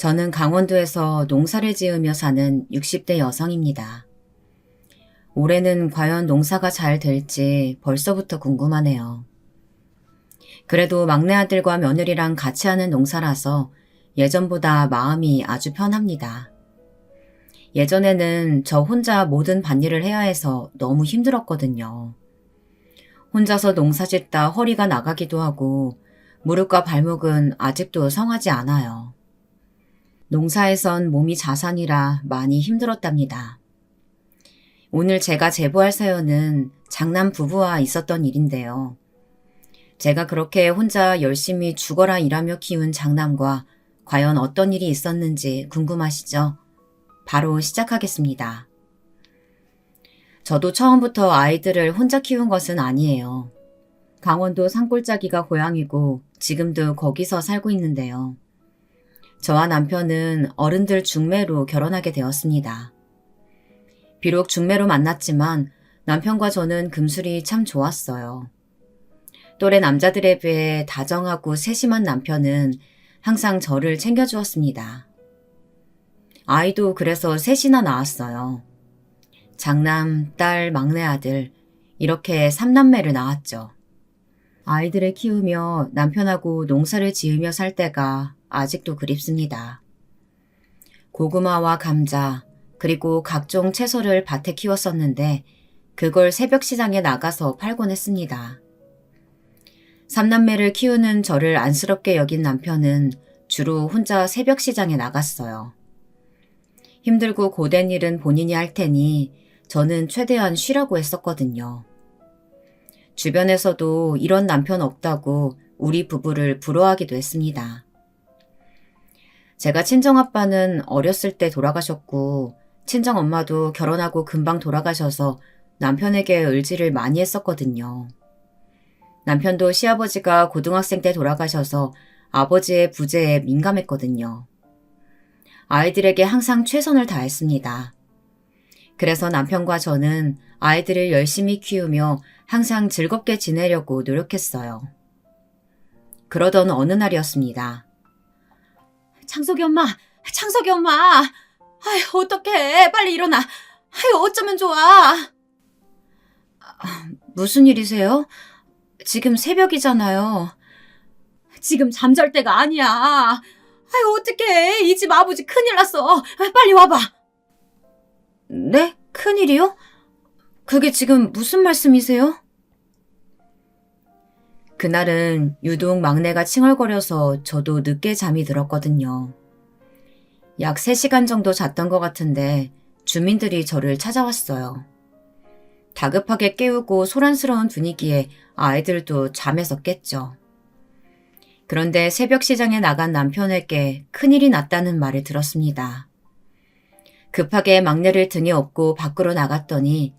저는 강원도에서 농사를 지으며 사는 60대 여성입니다. 올해는 과연 농사가 잘 될지 벌써부터 궁금하네요. 그래도 막내 아들과 며느리랑 같이 하는 농사라서 예전보다 마음이 아주 편합니다. 예전에는 저 혼자 모든 밭일을 해야 해서 너무 힘들었거든요. 혼자서 농사 짓다 허리가 나가기도 하고 무릎과 발목은 아직도 성하지 않아요. 농사에선 몸이 자산이라 많이 힘들었답니다. 오늘 제가 제보할 사연은 장남 부부와 있었던 일인데요. 제가 그렇게 혼자 열심히 죽어라 일하며 키운 장남과 과연 어떤 일이 있었는지 궁금하시죠? 바로 시작하겠습니다. 저도 처음부터 아이들을 혼자 키운 것은 아니에요. 강원도 산골짜기가 고향이고 지금도 거기서 살고 있는데요. 저와 남편은 어른들 중매로 결혼하게 되었습니다. 비록 중매로 만났지만 남편과 저는 금술이 참 좋았어요. 또래 남자들에 비해 다정하고 세심한 남편은 항상 저를 챙겨주었습니다. 아이도 그래서 셋이나 낳았어요. 장남, 딸, 막내 아들 이렇게 3남매를 낳았죠. 아이들을 키우며 남편하고 농사를 지으며 살 때가 아직도 그립습니다. 고구마와 감자 그리고 각종 채소를 밭에 키웠었는데 그걸 새벽 시장에 나가서 팔곤 했습니다. 3남매를 키우는 저를 안쓰럽게 여긴 남편은 주로 혼자 새벽 시장에 나갔어요. 힘들고 고된 일은 본인이 할 테니 저는 최대한 쉬라고 했었거든요. 주변에서도 이런 남편 없다고 우리 부부를 부러워하기도 했습니다. 제가 친정아빠는 어렸을 때 돌아가셨고 친정엄마도 결혼하고 금방 돌아가셔서 남편에게 의지를 많이 했었거든요. 남편도 시아버지가 고등학생 때 돌아가셔서 아버지의 부재에 민감했거든요. 아이들에게 항상 최선을 다했습니다. 그래서 남편과 저는 아이들을 열심히 키우며 항상 즐겁게 지내려고 노력했어요. 그러던 어느 날이었습니다. 창석이 엄마! 창석이 엄마! 아휴, 어떡해. 빨리 일어나. 아휴, 어쩌면 좋아. 무슨 일이세요? 지금 새벽이잖아요. 지금 잠잘 때가 아니야. 아휴, 어떡해. 이 집 아버지 큰일 났어. 빨리 와봐. 네? 큰일이요? 그게 지금 무슨 말씀이세요? 그날은 유독 막내가 칭얼거려서 저도 늦게 잠이 들었거든요. 약 3시간 정도 잤던 것 같은데 주민들이 저를 찾아왔어요. 다급하게 깨우고 소란스러운 분위기에 아이들도 잠에서 깼죠. 그런데 새벽 시장에 나간 남편에게 큰일이 났다는 말을 들었습니다. 급하게 막내를 등에 업고 밖으로 나갔더니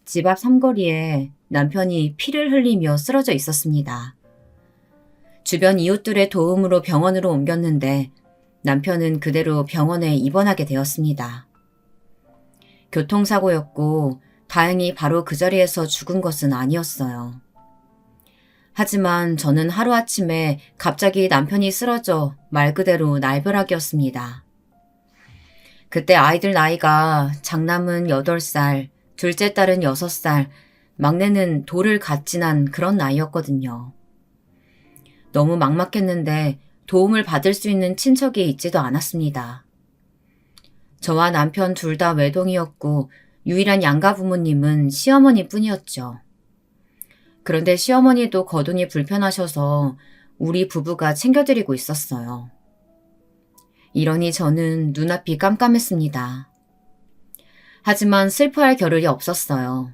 집 앞 삼거리에 남편이 피를 흘리며 쓰러져 있었습니다. 주변 이웃들의 도움으로 병원으로 옮겼는데 남편은 그대로 병원에 입원하게 되었습니다. 교통사고였고 다행히 바로 그 자리에서 죽은 것은 아니었어요. 하지만 저는 하루아침에 갑자기 남편이 쓰러져 말 그대로 날벼락이었습니다. 그때 아이들 나이가 장남은 8살, 둘째 딸은 6살, 막내는 돌을 갓 지난 그런 나이였거든요. 너무 막막했는데 도움을 받을 수 있는 친척이 있지도 않았습니다. 저와 남편 둘 다 외동이었고 유일한 양가 부모님은 시어머니 뿐이었죠. 그런데 시어머니도 거동이 불편하셔서 우리 부부가 챙겨드리고 있었어요. 이러니 저는 눈앞이 깜깜했습니다. 하지만 슬퍼할 겨를이 없었어요.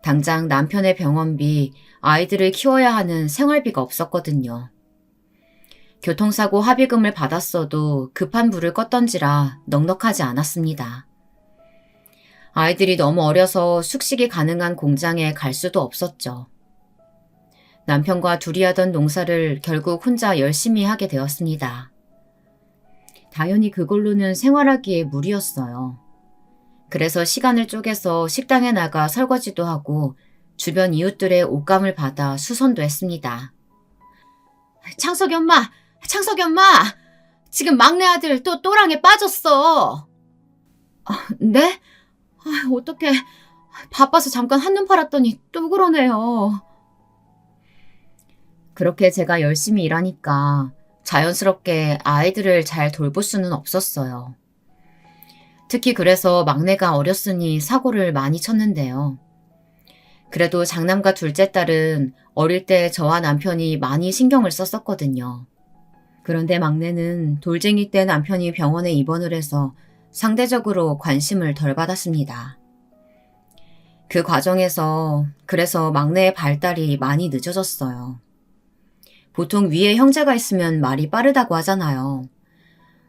당장 남편의 병원비, 아이들을 키워야 하는 생활비가 없었거든요. 교통사고 합의금을 받았어도 급한 불을 껐던지라 넉넉하지 않았습니다. 아이들이 너무 어려서 숙식이 가능한 공장에 갈 수도 없었죠. 남편과 둘이 하던 농사를 결국 혼자 열심히 하게 되었습니다. 당연히 그걸로는 생활하기에 무리였어요. 그래서 시간을 쪼개서 식당에 나가 설거지도 하고 주변 이웃들의 옷감을 받아 수선도 했습니다. 창석이 엄마! 창석이 엄마! 지금 막내 아들 또 또랑에 빠졌어. 네? 어떡해. 바빠서 잠깐 한눈 팔았더니 또 그러네요. 그렇게 제가 열심히 일하니까 자연스럽게 아이들을 잘 돌볼 수는 없었어요. 특히 그래서 막내가 어렸으니 사고를 많이 쳤는데요. 그래도 장남과 둘째 딸은 어릴 때 저와 남편이 많이 신경을 썼었거든요. 그런데 막내는 돌쟁이 때 남편이 병원에 입원을 해서 상대적으로 관심을 덜 받았습니다. 그 과정에서 그래서 막내의 발달이 많이 늦어졌어요. 보통 위에 형제가 있으면 말이 빠르다고 하잖아요.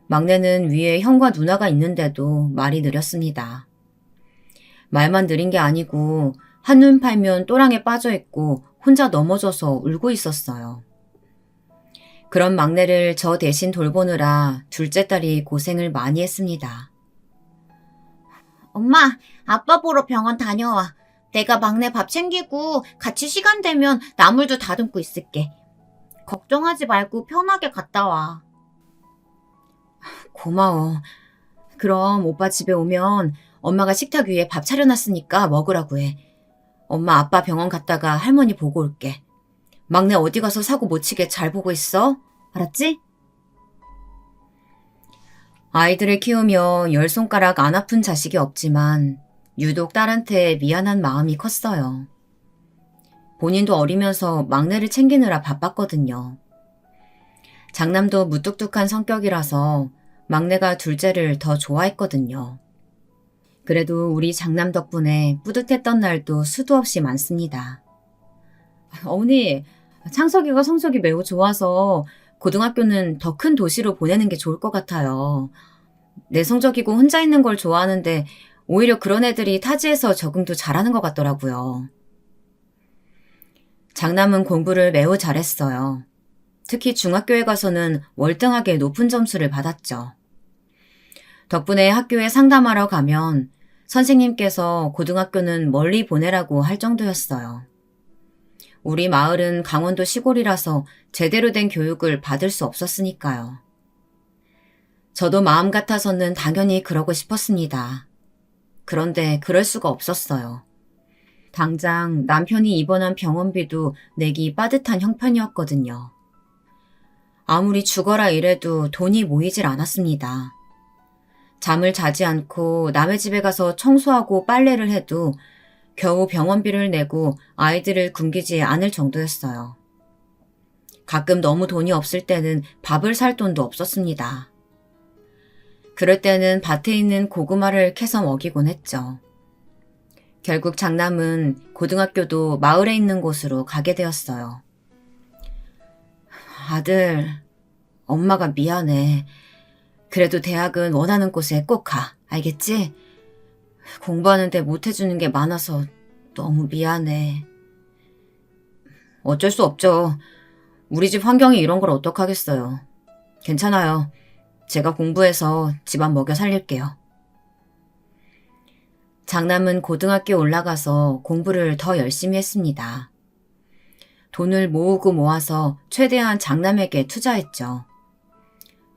막내는 위에 형과 누나가 있는데도 말이 느렸습니다. 말만 느린 게 아니고 한눈 팔면 또랑에 빠져 있고 혼자 넘어져서 울고 있었어요. 그런 막내를 저 대신 돌보느라 둘째 딸이 고생을 많이 했습니다. 엄마, 아빠 보러 병원 다녀와. 내가 막내 밥 챙기고 같이 시간 되면 나물도 다듬고 있을게. 걱정하지 말고 편하게 갔다 와. 고마워. 그럼 오빠 집에 오면 엄마가 식탁 위에 밥 차려놨으니까 먹으라고 해. 엄마 아빠 병원 갔다가 할머니 보고 올게. 막내 어디 가서 사고 못 치게 잘 보고 있어. 알았지? 아이들을 키우며 열 손가락 안 아픈 자식이 없지만 유독 딸한테 미안한 마음이 컸어요. 본인도 어리면서 막내를 챙기느라 바빴거든요. 장남도 무뚝뚝한 성격이라서 막내가 둘째를 더 좋아했거든요. 그래도 우리 장남 덕분에 뿌듯했던 날도 수도 없이 많습니다. 어머니, 창석이가 성적이 매우 좋아서 고등학교는 더 큰 도시로 보내는 게 좋을 것 같아요. 내성적이고 혼자 있는 걸 좋아하는데 오히려 그런 애들이 타지에서 적응도 잘하는 것 같더라고요. 장남은 공부를 매우 잘했어요. 특히 중학교에 가서는 월등하게 높은 점수를 받았죠. 덕분에 학교에 상담하러 가면 선생님께서 고등학교는 멀리 보내라고 할 정도였어요. 우리 마을은 강원도 시골이라서 제대로 된 교육을 받을 수 없었으니까요. 저도 마음 같아서는 당연히 그러고 싶었습니다. 그런데 그럴 수가 없었어요. 당장 남편이 입원한 병원비도 내기 빠듯한 형편이었거든요. 아무리 죽어라 이래도 돈이 모이질 않았습니다. 잠을 자지 않고 남의 집에 가서 청소하고 빨래를 해도 겨우 병원비를 내고 아이들을 굶기지 않을 정도였어요. 가끔 너무 돈이 없을 때는 밥을 살 돈도 없었습니다. 그럴 때는 밭에 있는 고구마를 캐서 먹이곤 했죠. 결국 장남은 고등학교도 마을에 있는 곳으로 가게 되었어요. 아들, 엄마가 미안해. 그래도 대학은 원하는 곳에 꼭 가. 알겠지? 공부하는데 못해주는 게 많아서 너무 미안해. 어쩔 수 없죠. 우리 집 환경이 이런 걸 어떡하겠어요. 괜찮아요. 제가 공부해서 집안 먹여 살릴게요. 장남은 고등학교 올라가서 공부를 더 열심히 했습니다. 돈을 모으고 모아서 최대한 장남에게 투자했죠.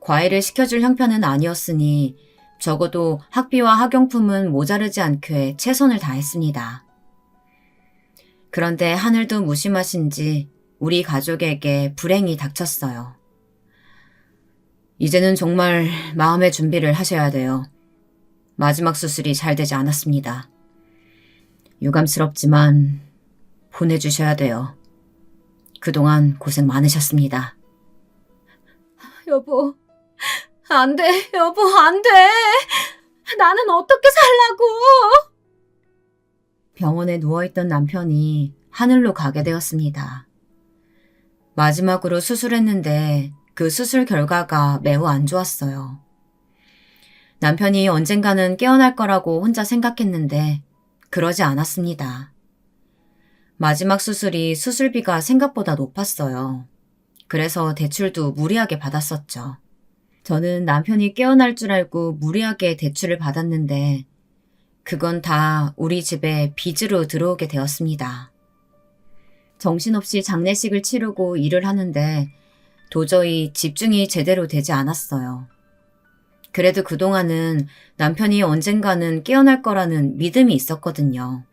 과외를 시켜줄 형편은 아니었으니 적어도 학비와 학용품은 모자르지 않게 최선을 다했습니다. 그런데 하늘도 무심하신지 우리 가족에게 불행이 닥쳤어요. 이제는 정말 마음의 준비를 하셔야 돼요. 마지막 수술이 잘 되지 않았습니다. 유감스럽지만 보내주셔야 돼요. 그동안 고생 많으셨습니다. 여보, 안 돼. 여보, 안 돼. 나는 어떻게 살라고. 병원에 누워있던 남편이 하늘로 가게 되었습니다. 마지막으로 수술했는데 그 수술 결과가 매우 안 좋았어요. 남편이 언젠가는 깨어날 거라고 혼자 생각했는데 그러지 않았습니다. 마지막 수술이 수술비가 생각보다 높았어요. 그래서 대출도 무리하게 받았었죠. 저는 남편이 깨어날 줄 알고 무리하게 대출을 받았는데 그건 다 우리 집에 빚으로 들어오게 되었습니다. 정신없이 장례식을 치르고 일을 하는데 도저히 집중이 제대로 되지 않았어요. 그래도 그동안은 남편이 언젠가는 깨어날 거라는 믿음이 있었거든요.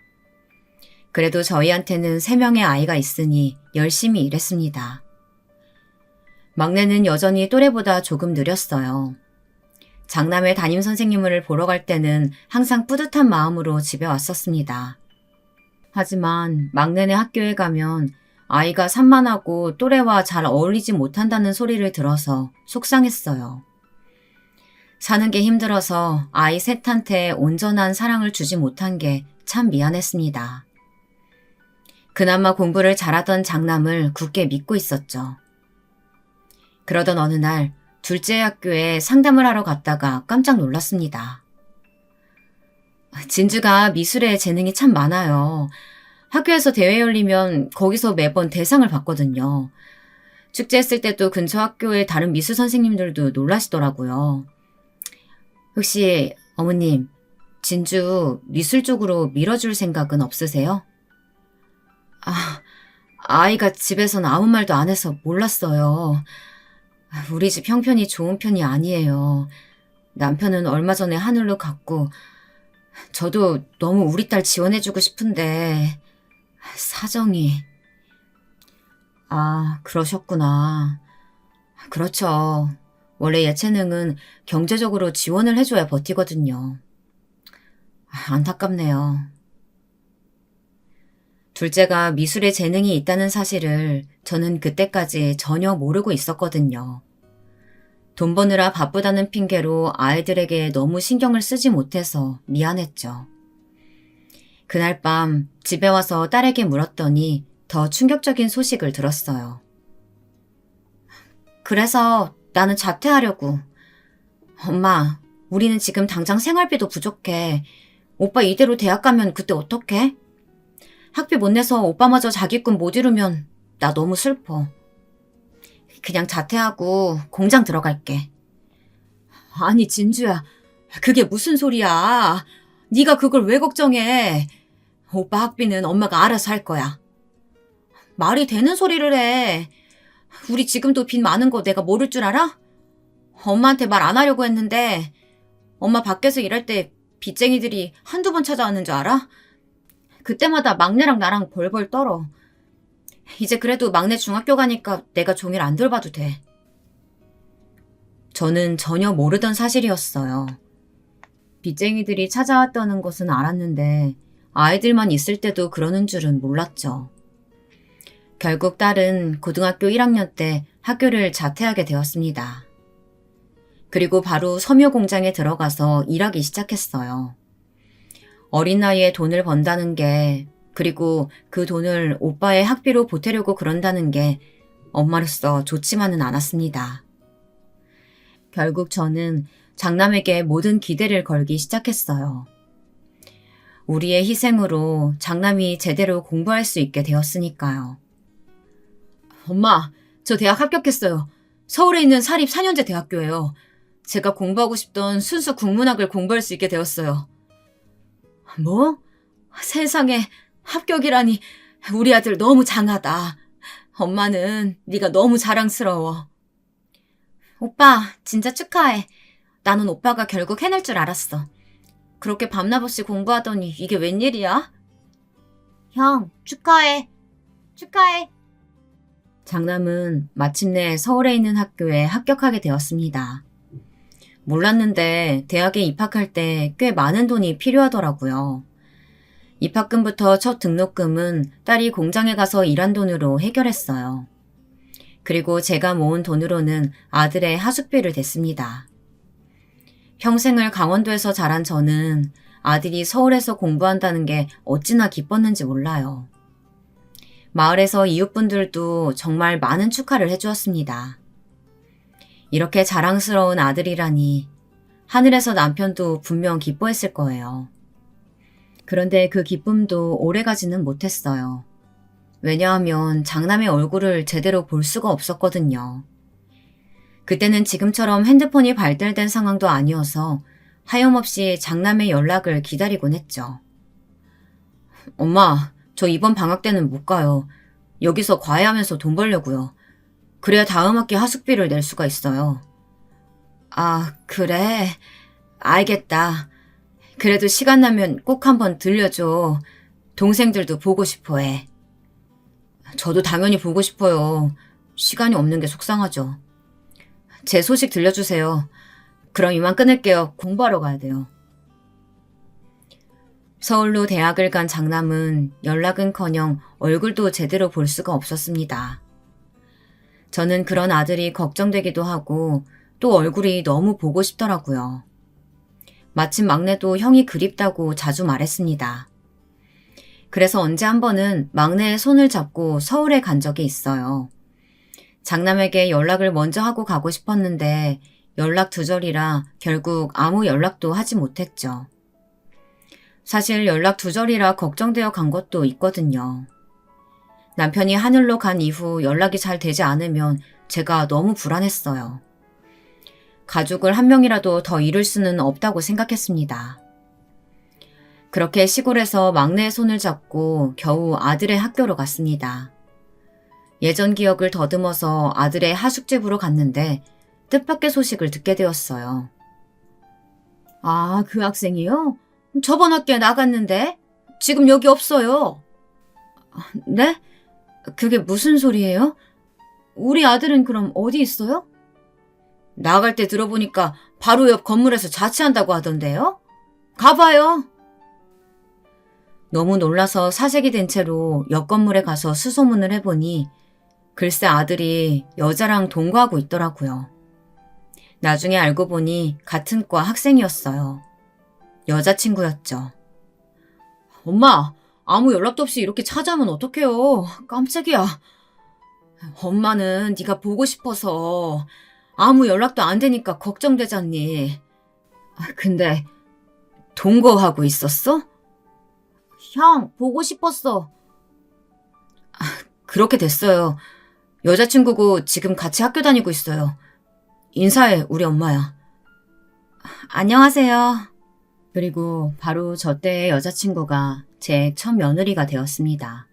그래도 저희한테는 3명의 아이가 있으니 열심히 일했습니다. 막내는 여전히 또래보다 조금 느렸어요. 장남의 담임선생님을 보러 갈 때는 항상 뿌듯한 마음으로 집에 왔었습니다. 하지만 막내네 학교에 가면 아이가 산만하고 또래와 잘 어울리지 못한다는 소리를 들어서 속상했어요. 사는 게 힘들어서 아이 셋한테 온전한 사랑을 주지 못한 게 참 미안했습니다. 그나마 공부를 잘하던 장남을 굳게 믿고 있었죠. 그러던 어느 날 둘째 학교에 상담을 하러 갔다가 깜짝 놀랐습니다. 진주가 미술에 재능이 참 많아요. 학교에서 대회 열리면 거기서 매번 대상을 받거든요. 축제했을 때도 근처 학교의 다른 미술 선생님들도 놀라시더라고요. 혹시 어머님, 진주 미술 쪽으로 밀어줄 생각은 없으세요? 아이가 집에선 아무 말도 안 해서 몰랐어요. 우리 집 형편이 좋은 편이 아니에요. 남편은 얼마 전에 하늘로 갔고 저도 너무 우리 딸 지원해주고 싶은데 사정이... 그러셨구나. 그렇죠. 원래 예체능은 경제적으로 지원을 해줘야 버티거든요. 안타깝네요. 둘째가 미술에 재능이 있다는 사실을 저는 그때까지 전혀 모르고 있었거든요. 돈 버느라 바쁘다는 핑계로 아이들에게 너무 신경을 쓰지 못해서 미안했죠. 그날 밤 집에 와서 딸에게 물었더니 더 충격적인 소식을 들었어요. 그래서 나는 자퇴하려고. 엄마, 우리는 지금 당장 생활비도 부족해. 오빠 이대로 대학 가면 그때 어떡해? 학비 못 내서 오빠마저 자기 꿈 못 이루면 나 너무 슬퍼. 그냥 자퇴하고 공장 들어갈게. 아니 진주야, 그게 무슨 소리야. 네가 그걸 왜 걱정해. 오빠 학비는 엄마가 알아서 할 거야. 말이 되는 소리를 해. 우리 지금도 빚 많은 거 내가 모를 줄 알아? 엄마한테 말 안 하려고 했는데 엄마 밖에서 일할 때 빚쟁이들이 한두 번 찾아왔는 줄 알아? 그때마다 막내랑 나랑 벌벌 떨어. 이제 그래도 막내 중학교 가니까 내가 종일 안 돌봐도 돼. 저는 전혀 모르던 사실이었어요. 빚쟁이들이 찾아왔다는 것은 알았는데 아이들만 있을 때도 그러는 줄은 몰랐죠. 결국 딸은 고등학교 1학년 때 학교를 자퇴하게 되었습니다. 그리고 바로 섬유 공장에 들어가서 일하기 시작했어요. 어린 나이에 돈을 번다는 게, 그리고 그 돈을 오빠의 학비로 보태려고 그런다는 게 엄마로서 좋지만은 않았습니다. 결국 저는 장남에게 모든 기대를 걸기 시작했어요. 우리의 희생으로 장남이 제대로 공부할 수 있게 되었으니까요. 엄마, 저 대학 합격했어요. 서울에 있는 사립 4년제 대학교예요. 제가 공부하고 싶던 순수 국문학을 공부할 수 있게 되었어요. 뭐? 세상에 합격이라니. 우리 아들 너무 장하다. 엄마는 네가 너무 자랑스러워. 오빠, 진짜 축하해. 나는 오빠가 결국 해낼 줄 알았어. 그렇게 밤낮 없이 공부하더니 이게 웬일이야? 형, 축하해. 축하해. 장남은 마침내 서울에 있는 학교에 합격하게 되었습니다. 몰랐는데 대학에 입학할 때 꽤 많은 돈이 필요하더라고요. 입학금부터 첫 등록금은 딸이 공장에 가서 일한 돈으로 해결했어요. 그리고 제가 모은 돈으로는 아들의 하숙비를 댔습니다. 평생을 강원도에서 자란 저는 아들이 서울에서 공부한다는 게 어찌나 기뻤는지 몰라요. 마을에서 이웃분들도 정말 많은 축하를 해주었습니다. 이렇게 자랑스러운 아들이라니 하늘에서 남편도 분명 기뻐했을 거예요. 그런데 그 기쁨도 오래가지는 못했어요. 왜냐하면 장남의 얼굴을 제대로 볼 수가 없었거든요. 그때는 지금처럼 핸드폰이 발달된 상황도 아니어서 하염없이 장남의 연락을 기다리곤 했죠. 엄마, 저 이번 방학 때는 못 가요. 여기서 과외하면서 돈 벌려고요. 그래야 다음 학기 하숙비를 낼 수가 있어요. 아, 그래? 알겠다. 그래도 시간 나면 꼭 한번 들려줘. 동생들도 보고 싶어 해. 저도 당연히 보고 싶어요. 시간이 없는 게 속상하죠. 제 소식 들려주세요. 그럼 이만 끊을게요. 공부하러 가야 돼요. 서울로 대학을 간 장남은 연락은커녕 얼굴도 제대로 볼 수가 없었습니다. 저는 그런 아들이 걱정되기도 하고 또 얼굴이 너무 보고 싶더라고요. 마침 막내도 형이 그립다고 자주 말했습니다. 그래서 언제 한 번은 막내의 손을 잡고 서울에 간 적이 있어요. 장남에게 연락을 먼저 하고 가고 싶었는데 연락 두절이라 결국 아무 연락도 하지 못했죠. 사실 연락 두절이라 걱정되어 간 것도 있거든요. 남편이 하늘로 간 이후 연락이 잘 되지 않으면 제가 너무 불안했어요. 가족을 한 명이라도 더 잃을 수는 없다고 생각했습니다. 그렇게 시골에서 막내의 손을 잡고 겨우 아들의 학교로 갔습니다. 예전 기억을 더듬어서 아들의 하숙집으로 갔는데 뜻밖의 소식을 듣게 되었어요. 아, 그 학생이요? 저번 학기에 나갔는데 지금 여기 없어요. 네? 그게 무슨 소리예요? 우리 아들은 그럼 어디 있어요? 나갈 때 들어보니까 바로 옆 건물에서 자취한다고 하던데요? 가봐요. 너무 놀라서 사색이 된 채로 옆 건물에 가서 수소문을 해보니 글쎄 아들이 여자랑 동거하고 있더라고요. 나중에 알고 보니 같은 과 학생이었어요. 여자친구였죠. 엄마, 아무 연락도 없이 이렇게 찾아오면 어떡해요. 깜짝이야. 엄마는 네가 보고 싶어서 아무 연락도 안 되니까 걱정되잖니. 근데 동거하고 있었어? 형, 보고 싶었어. 그렇게 됐어요. 여자친구고 지금 같이 학교 다니고 있어요. 인사해, 우리 엄마야. 안녕하세요. 그리고 바로 저 때의 여자친구가 제 첫 며느리가 되었습니다.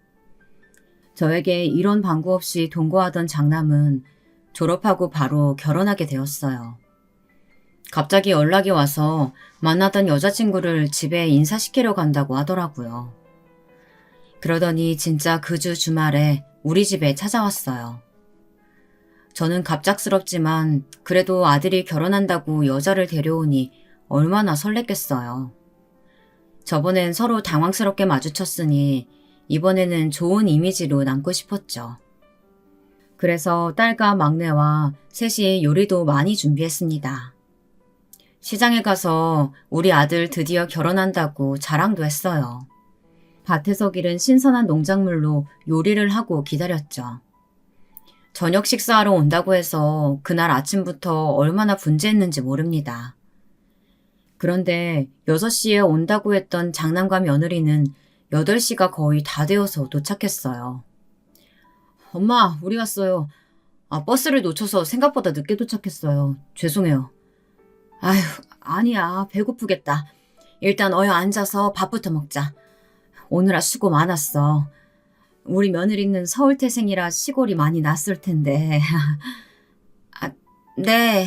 저에게 이런 방구 없이 동거하던 장남은 졸업하고 바로 결혼하게 되었어요. 갑자기 연락이 와서 만나던 여자친구를 집에 인사시키러 간다고 하더라고요. 그러더니 진짜 그 주 주말에 우리 집에 찾아왔어요. 저는 갑작스럽지만 그래도 아들이 결혼한다고 여자를 데려오니 얼마나 설렜겠어요. 저번엔 서로 당황스럽게 마주쳤으니 이번에는 좋은 이미지로 남고 싶었죠. 그래서 딸과 막내와 셋이 요리도 많이 준비했습니다. 시장에 가서 우리 아들 드디어 결혼한다고 자랑도 했어요. 밭에서 기른 신선한 농작물로 요리를 하고 기다렸죠. 저녁 식사하러 온다고 해서 그날 아침부터 얼마나 분주했는지 모릅니다. 그런데 6시에 온다고 했던 장남과 며느리는 8시가 거의 다 되어서 도착했어요. 엄마, 우리 왔어요. 버스를 놓쳐서 생각보다 늦게 도착했어요. 죄송해요. 아휴, 아니야. 배고프겠다. 일단 어여 앉아서 밥부터 먹자. 오늘아 수고 많았어. 우리 며느리는 서울 태생이라 시골이 많이 낯설 텐데. 네.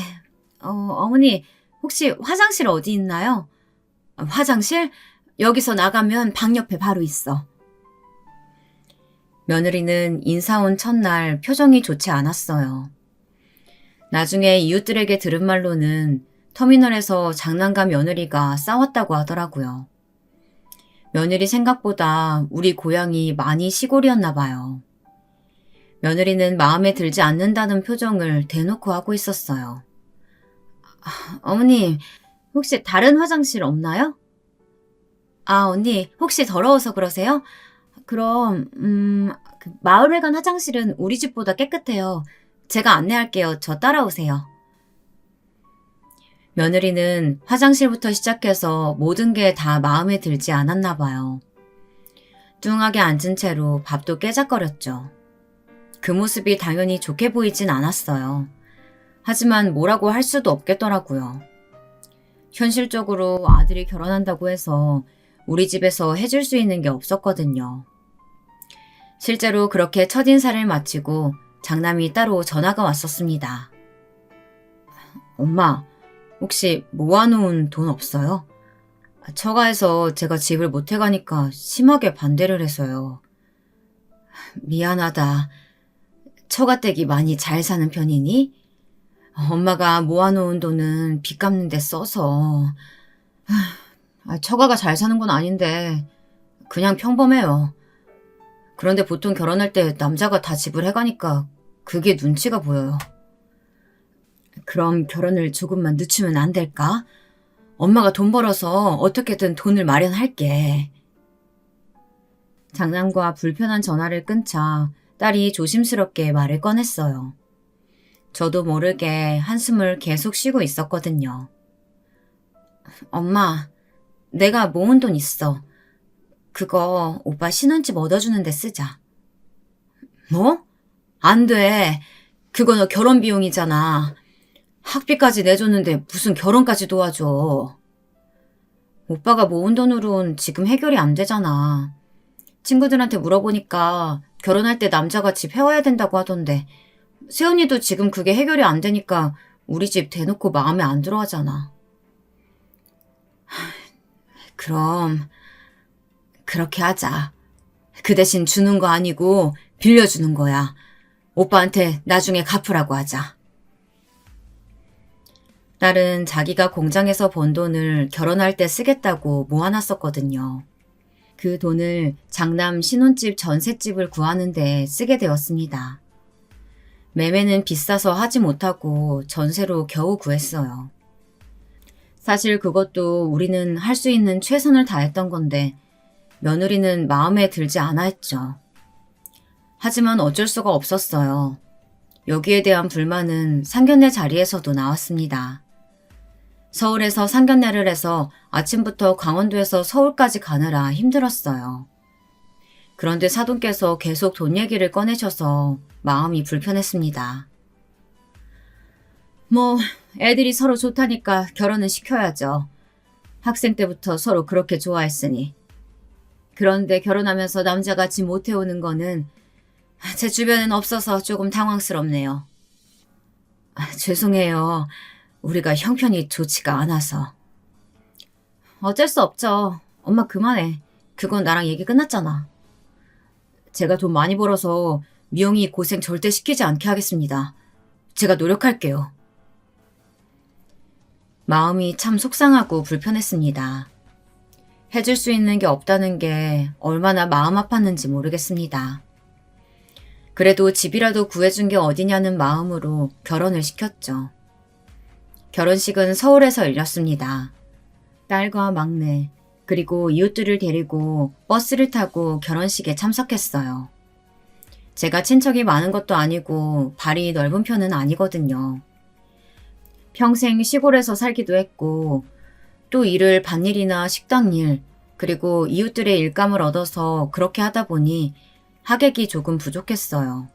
어머니, 혹시 화장실 어디 있나요? 화장실? 여기서 나가면 방 옆에 바로 있어. 며느리는 인사 온 첫날 표정이 좋지 않았어요. 나중에 이웃들에게 들은 말로는 터미널에서 장남과 며느리가 싸웠다고 하더라고요. 며느리 생각보다 우리 고향이 많이 시골이었나 봐요. 며느리는 마음에 들지 않는다는 표정을 대놓고 하고 있었어요. 어머님, 혹시 다른 화장실 없나요? 언니, 혹시 더러워서 그러세요? 그럼, 그 마을회관 화장실은 우리 집보다 깨끗해요. 제가 안내할게요. 저 따라오세요. 며느리는 화장실부터 시작해서 모든 게 다 마음에 들지 않았나 봐요. 뚱하게 앉은 채로 밥도 깨작거렸죠. 그 모습이 당연히 좋게 보이진 않았어요. 하지만 뭐라고 할 수도 없겠더라고요. 현실적으로 아들이 결혼한다고 해서 우리 집에서 해줄 수 있는 게 없었거든요. 실제로 그렇게 첫인사를 마치고 장남이 따로 전화가 왔었습니다. 엄마, 혹시 모아놓은 돈 없어요? 처가에서 제가 집을 못 해가니까 심하게 반대를 해서요. 미안하다. 처가댁이 많이 잘 사는 편이니? 엄마가 모아놓은 돈은 빚 갚는 데 써서. 처가가 잘 사는 건 아닌데 그냥 평범해요. 그런데 보통 결혼할 때 남자가 다 집을 해가니까 그게 눈치가 보여요. 그럼 결혼을 조금만 늦추면 안 될까? 엄마가 돈 벌어서 어떻게든 돈을 마련할게. 장남과 불편한 전화를 끊자 딸이 조심스럽게 말을 꺼냈어요. 저도 모르게 한숨을 계속 쉬고 있었거든요. 엄마, 내가 모은 돈 있어. 그거 오빠 신혼집 얻어주는데 쓰자. 뭐? 안 돼. 그거 너 결혼 비용이잖아. 학비까지 내줬는데 무슨 결혼까지 도와줘. 오빠가 모은 돈으론 지금 해결이 안 되잖아. 친구들한테 물어보니까 결혼할 때 남자가 집 해와야 된다고 하던데 세연이도 지금 그게 해결이 안 되니까 우리 집 대놓고 마음에 안 들어 하잖아. 그럼 그렇게 하자. 그 대신 주는 거 아니고 빌려주는 거야. 오빠한테 나중에 갚으라고 하자. 딸은 자기가 공장에서 번 돈을 결혼할 때 쓰겠다고 모아놨었거든요. 그 돈을 장남 신혼집 전셋집을 구하는 데 쓰게 되었습니다. 매매는 비싸서 하지 못하고 전세로 겨우 구했어요. 사실 그것도 우리는 할 수 있는 최선을 다했던 건데 며느리는 마음에 들지 않아 했죠. 하지만 어쩔 수가 없었어요. 여기에 대한 불만은 상견례 자리에서도 나왔습니다. 서울에서 상견례를 해서 아침부터 강원도에서 서울까지 가느라 힘들었어요. 그런데 사돈께서 계속 돈 얘기를 꺼내셔서 마음이 불편했습니다. 뭐 애들이 서로 좋다니까 결혼은 시켜야죠. 학생 때부터 서로 그렇게 좋아했으니. 그런데 결혼하면서 남자가 집 못 해오는 거는 제 주변엔 없어서 조금 당황스럽네요. 죄송해요. 우리가 형편이 좋지가 않아서. 어쩔 수 없죠. 엄마 그만해. 그건 나랑 얘기 끝났잖아. 제가 돈 많이 벌어서 미영이 고생 절대 시키지 않게 하겠습니다. 제가 노력할게요. 마음이 참 속상하고 불편했습니다. 해줄 수 있는 게 없다는 게 얼마나 마음 아팠는지 모르겠습니다. 그래도 집이라도 구해준 게 어디냐는 마음으로 결혼을 시켰죠. 결혼식은 서울에서 열렸습니다. 딸과 막내, 그리고 이웃들을 데리고 버스를 타고 결혼식에 참석했어요. 제가 친척이 많은 것도 아니고 발이 넓은 편은 아니거든요. 평생 시골에서 살기도 했고 또 일을 밭일이나 식당일, 그리고 이웃들의 일감을 얻어서 그렇게 하다 보니 하객이 조금 부족했어요.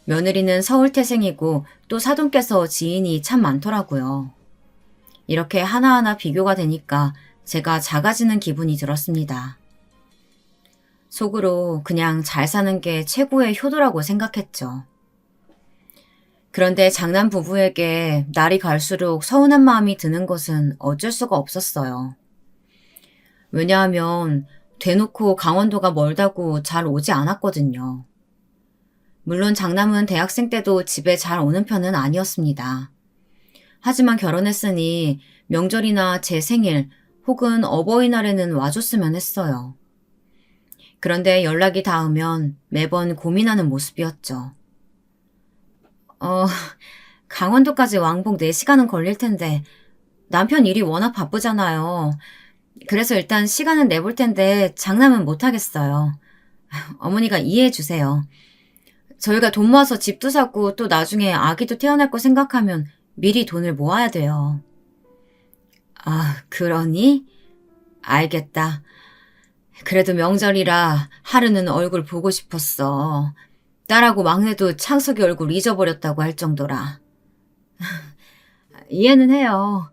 며느리는 서울 태생이고 또 사돈께서 지인이 참 많더라고요. 이렇게 하나하나 비교가 되니까 제가 작아지는 기분이 들었습니다. 속으로 그냥 잘 사는 게 최고의 효도라고 생각했죠. 그런데 장남 부부에게 날이 갈수록 서운한 마음이 드는 것은 어쩔 수가 없었어요. 왜냐하면 대놓고 강원도가 멀다고 잘 오지 않았거든요. 물론 장남은 대학생 때도 집에 잘 오는 편은 아니었습니다. 하지만 결혼했으니 명절이나 제 생일 혹은 어버이날에는 와줬으면 했어요. 그런데 연락이 닿으면 매번 고민하는 모습이었죠. 강원도까지 왕복 4시간은 걸릴 텐데 남편 일이 워낙 바쁘잖아요. 그래서 일단 시간은 내볼 텐데 장남은 못하겠어요. 어머니가 이해해 주세요. 저희가 돈 모아서 집도 사고 또 나중에 아기도 태어날 거 생각하면 미리 돈을 모아야 돼요. 그러니? 알겠다. 그래도 명절이라 하루는 얼굴 보고 싶었어. 딸하고 막내도 창석이 얼굴 잊어버렸다고 할 정도라. 이해는 해요.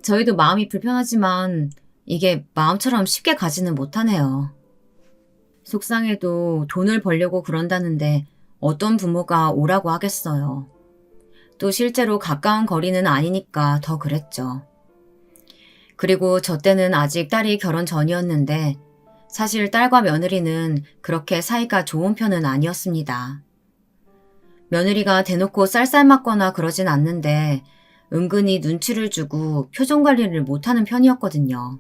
저희도 마음이 불편하지만 이게 마음처럼 쉽게 가지는 못하네요. 속상해도 돈을 벌려고 그런다는데 어떤 부모가 오라고 하겠어요. 또 실제로 가까운 거리는 아니니까 더 그랬죠. 그리고 저 때는 아직 딸이 결혼 전이었는데 사실 딸과 며느리는 그렇게 사이가 좋은 편은 아니었습니다. 며느리가 대놓고 쌀쌀맞거나 그러진 않는데 은근히 눈치를 주고 표정 관리를 못하는 편이었거든요.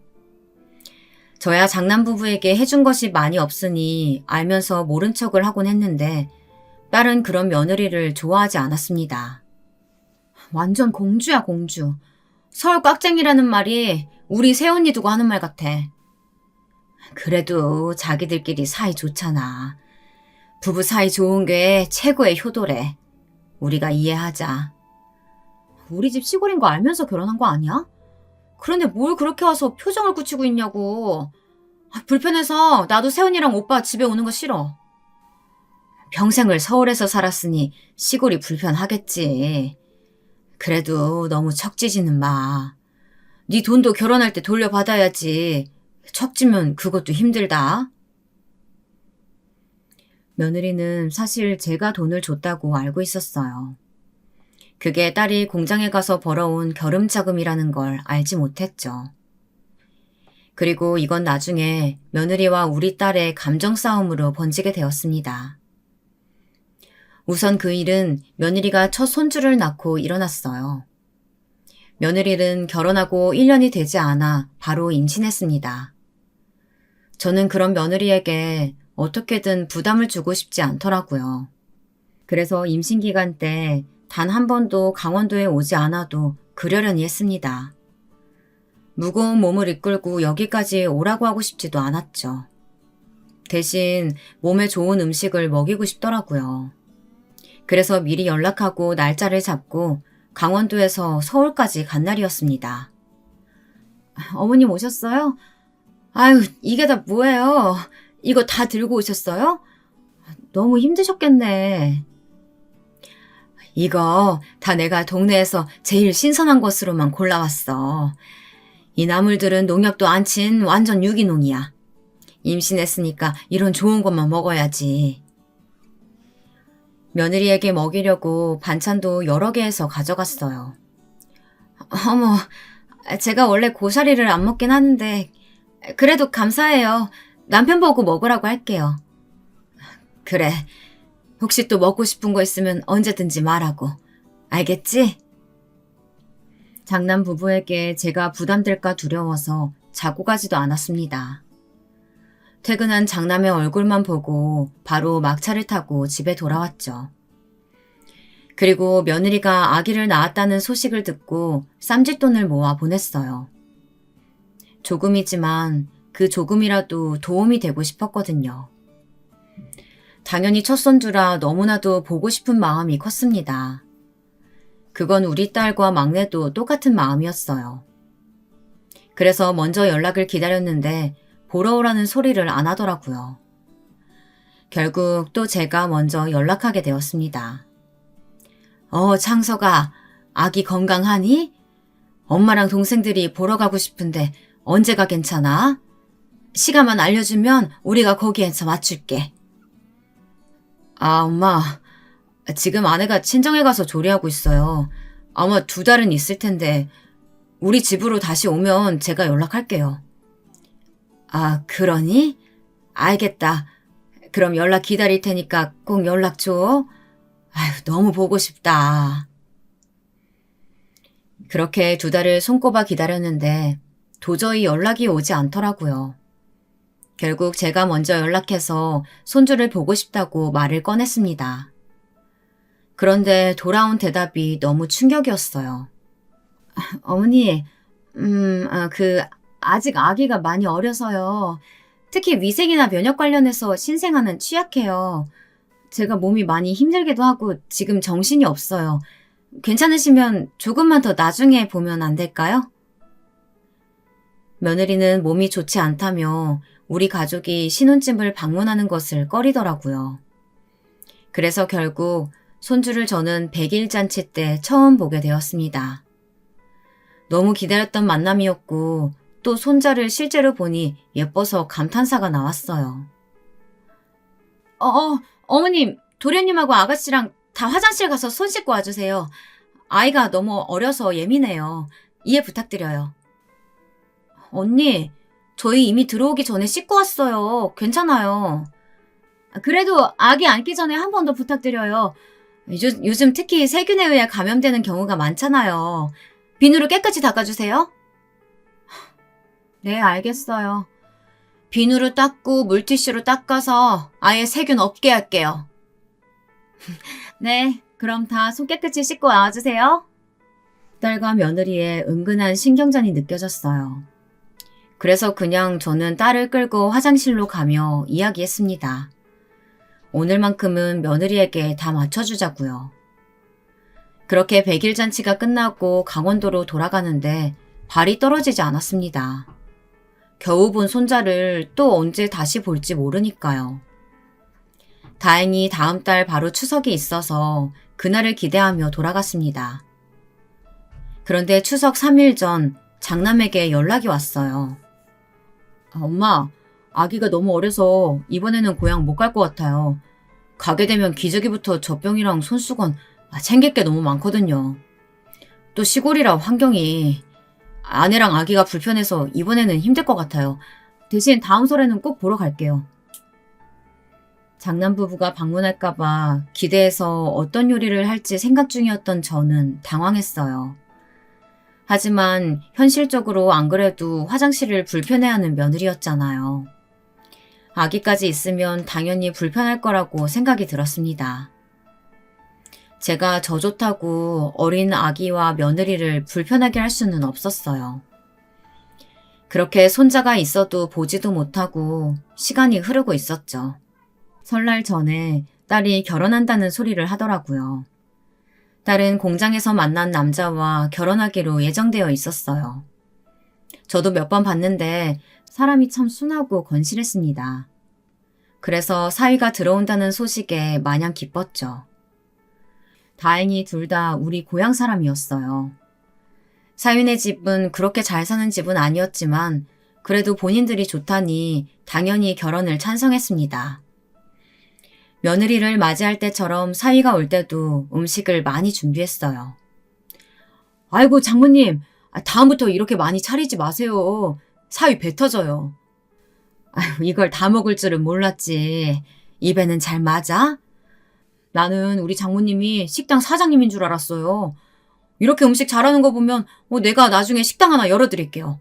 저야 장남 부부에게 해준 것이 많이 없으니 알면서 모른 척을 하곤 했는데 딸은 그런 며느리를 좋아하지 않았습니다. 완전 공주야, 공주. 서울 꽉쟁이라는 말이 우리 새언니 두고 하는 말 같아. 그래도 자기들끼리 사이 좋잖아. 부부 사이 좋은 게 최고의 효도래. 우리가 이해하자. 우리 집 시골인 거 알면서 결혼한 거 아니야? 그런데 뭘 그렇게 와서 표정을 굳히고 있냐고. 불편해서 나도 새언니랑 오빠 집에 오는 거 싫어. 평생을 서울에서 살았으니 시골이 불편하겠지. 그래도 너무 척지지는 마. 네 돈도 결혼할 때 돌려받아야지. 척지면 그것도 힘들다. 며느리는 사실 제가 돈을 줬다고 알고 있었어요. 그게 딸이 공장에 가서 벌어온 겨름자금이라는 걸 알지 못했죠. 그리고 이건 나중에 며느리와 우리 딸의 감정 싸움으로 번지게 되었습니다. 우선 그 일은 며느리가 첫 손주를 낳고 일어났어요. 며느리는 결혼하고 1년이 되지 않아 바로 임신했습니다. 저는 그런 며느리에게 어떻게든 부담을 주고 싶지 않더라고요. 그래서 임신 기간 때 단 한 번도 강원도에 오지 않아도 그러려니 했습니다. 무거운 몸을 이끌고 여기까지 오라고 하고 싶지도 않았죠. 대신 몸에 좋은 음식을 먹이고 싶더라고요. 그래서 미리 연락하고 날짜를 잡고 강원도에서 서울까지 간 날이었습니다. 어머님 오셨어요? 아유, 이게 다 뭐예요? 이거 다 들고 오셨어요? 너무 힘드셨겠네. 이거 다 내가 동네에서 제일 신선한 것으로만 골라왔어. 이 나물들은 농약도 안 친 완전 유기농이야. 임신했으니까 이런 좋은 것만 먹어야지. 며느리에게 먹이려고 반찬도 여러 개 해서 가져갔어요. 어머, 제가 원래 고사리를 안 먹긴 하는데 그래도 감사해요. 남편 보고 먹으라고 할게요. 그래. 혹시 또 먹고 싶은 거 있으면 언제든지 말하고. 알겠지? 장남 부부에게 제가 부담될까 두려워서 자고 가지도 않았습니다. 퇴근한 장남의 얼굴만 보고 바로 막차를 타고 집에 돌아왔죠. 그리고 며느리가 아기를 낳았다는 소식을 듣고 쌈짓돈을 모아 보냈어요. 조금이지만 그 조금이라도 도움이 되고 싶었거든요. 당연히 첫 손주라 너무나도 보고 싶은 마음이 컸습니다. 그건 우리 딸과 막내도 똑같은 마음이었어요. 그래서 먼저 연락을 기다렸는데 보러 오라는 소리를 안 하더라고요. 결국 또 제가 먼저 연락하게 되었습니다. 창석아, 아기 건강하니? 엄마랑 동생들이 보러 가고 싶은데 언제가 괜찮아? 시간만 알려주면 우리가 거기에서 맞출게. 엄마, 지금 아내가 친정에 가서 조리하고 있어요. 아마 2달은 있을 텐데 우리 집으로 다시 오면 제가 연락할게요. 그러니? 알겠다. 그럼 연락 기다릴 테니까 꼭 연락 줘. 너무 보고 싶다. 그렇게 2달을 손꼽아 기다렸는데 도저히 연락이 오지 않더라고요. 결국 제가 먼저 연락해서 손주를 보고 싶다고 말을 꺼냈습니다. 그런데 돌아온 대답이 너무 충격이었어요. 어머니, 아직 아기가 많이 어려서요. 특히 위생이나 면역 관련해서 신생아는 취약해요. 제가 몸이 많이 힘들기도 하고 지금 정신이 없어요. 괜찮으시면 조금만 더 나중에 보면 안 될까요? 며느리는 몸이 좋지 않다며 우리 가족이 신혼집을 방문하는 것을 꺼리더라고요. 그래서 결국 손주를 저는 100일 잔치 때 처음 보게 되었습니다. 너무 기다렸던 만남이었고 또 손자를 실제로 보니 예뻐서 감탄사가 나왔어요. 어머님, 도련님하고 아가씨랑 다 화장실 가서 손 씻고 와주세요. 아이가 너무 어려서 예민해요. 이해 부탁드려요. 언니, 저희 이미 들어오기 전에 씻고 왔어요. 괜찮아요. 그래도 아기 앉기 전에 한 번 더 부탁드려요. 요즘 특히 세균에 의해 감염되는 경우가 많잖아요. 비누로 깨끗이 닦아주세요. 네, 알겠어요. 비누로 닦고 물티슈로 닦아서 아예 세균 없게 할게요. 네, 그럼 다 손 깨끗이 씻고 나와주세요. 딸과 며느리의 은근한 신경전이 느껴졌어요. 그래서 그냥 저는 딸을 끌고 화장실로 가며 이야기했습니다. 오늘만큼은 며느리에게 다 맞춰주자고요. 그렇게 100일 잔치가 끝나고 강원도로 돌아가는데 발이 떨어지지 않았습니다. 겨우 본 손자를 또 언제 다시 볼지 모르니까요. 다행히 다음 달 바로 추석이 있어서 그날을 기대하며 돌아갔습니다. 그런데 추석 3일 전 장남에게 연락이 왔어요. 엄마, 아기가 너무 어려서 이번에는 고향 못 갈 것 같아요. 가게 되면 기저귀부터 젖병이랑 손수건 챙길 게 너무 많거든요. 또 시골이라 환경이 아내랑 아기가 불편해서 이번에는 힘들 것 같아요. 대신 다음 설에는 꼭 보러 갈게요. 장남 부부가 방문할까봐 기대해서 어떤 요리를 할지 생각 중이었던 저는 당황했어요. 하지만 현실적으로 안 그래도 화장실을 불편해하는 며느리였잖아요. 아기까지 있으면 당연히 불편할 거라고 생각이 들었습니다. 제가 저 좋다고 어린 아기와 며느리를 불편하게 할 수는 없었어요. 그렇게 손자가 있어도 보지도 못하고 시간이 흐르고 있었죠. 설날 전에 딸이 결혼한다는 소리를 하더라고요. 딸은 공장에서 만난 남자와 결혼하기로 예정되어 있었어요. 저도 몇 번 봤는데 사람이 참 순하고 건실했습니다. 그래서 사위가 들어온다는 소식에 마냥 기뻤죠. 다행히 둘 다 우리 고향 사람이었어요. 사위네 집은 그렇게 잘 사는 집은 아니었지만 그래도 본인들이 좋다니 당연히 결혼을 찬성했습니다. 며느리를 맞이할 때처럼 사위가 올 때도 음식을 많이 준비했어요. 아이고 장모님, 다음부터 이렇게 많이 차리지 마세요. 사위 배 터져요. 아유, 이걸 다 먹을 줄은 몰랐지. 입에는 잘 맞아? 나는 우리 장모님이 식당 사장님인 줄 알았어요. 이렇게 음식 잘하는 거 보면 내가 나중에 식당 하나 열어드릴게요.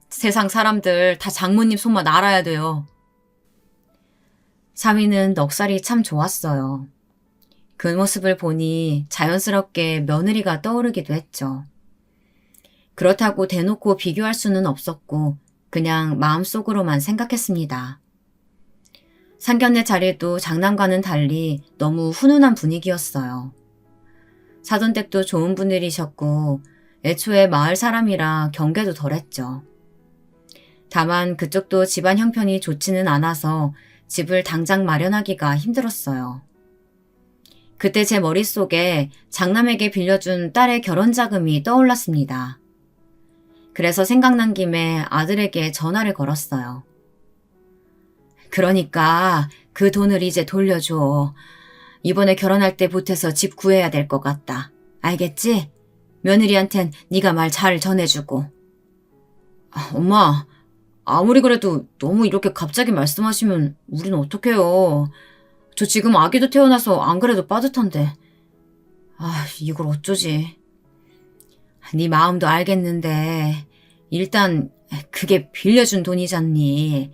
세상 사람들 다 장모님 손만 알아야 돼요. 사위는 넉살이 참 좋았어요. 그 모습을 보니 자연스럽게 며느리가 떠오르기도 했죠. 그렇다고 대놓고 비교할 수는 없었고 그냥 마음속으로만 생각했습니다. 상견례 자리도 장남과는 달리 너무 훈훈한 분위기였어요. 사돈댁도 좋은 분들이셨고 애초에 마을 사람이라 경계도 덜했죠. 다만 그쪽도 집안 형편이 좋지는 않아서 집을 당장 마련하기가 힘들었어요. 그때 제 머릿속에 장남에게 빌려준 딸의 결혼 자금이 떠올랐습니다. 그래서 생각난 김에 아들에게 전화를 걸었어요. 그러니까 그 돈을 이제 돌려줘. 이번에 결혼할 때 보태서 집 구해야 될 것 같다. 알겠지? 며느리한텐 네가 말 잘 전해주고. 엄마, 아무리 그래도 너무 이렇게 갑자기 말씀하시면 우리는 어떡해요. 저 지금 아기도 태어나서 안 그래도 빠듯한데. 이걸 어쩌지. 네 마음도 알겠는데 일단 그게 빌려준 돈이잖니.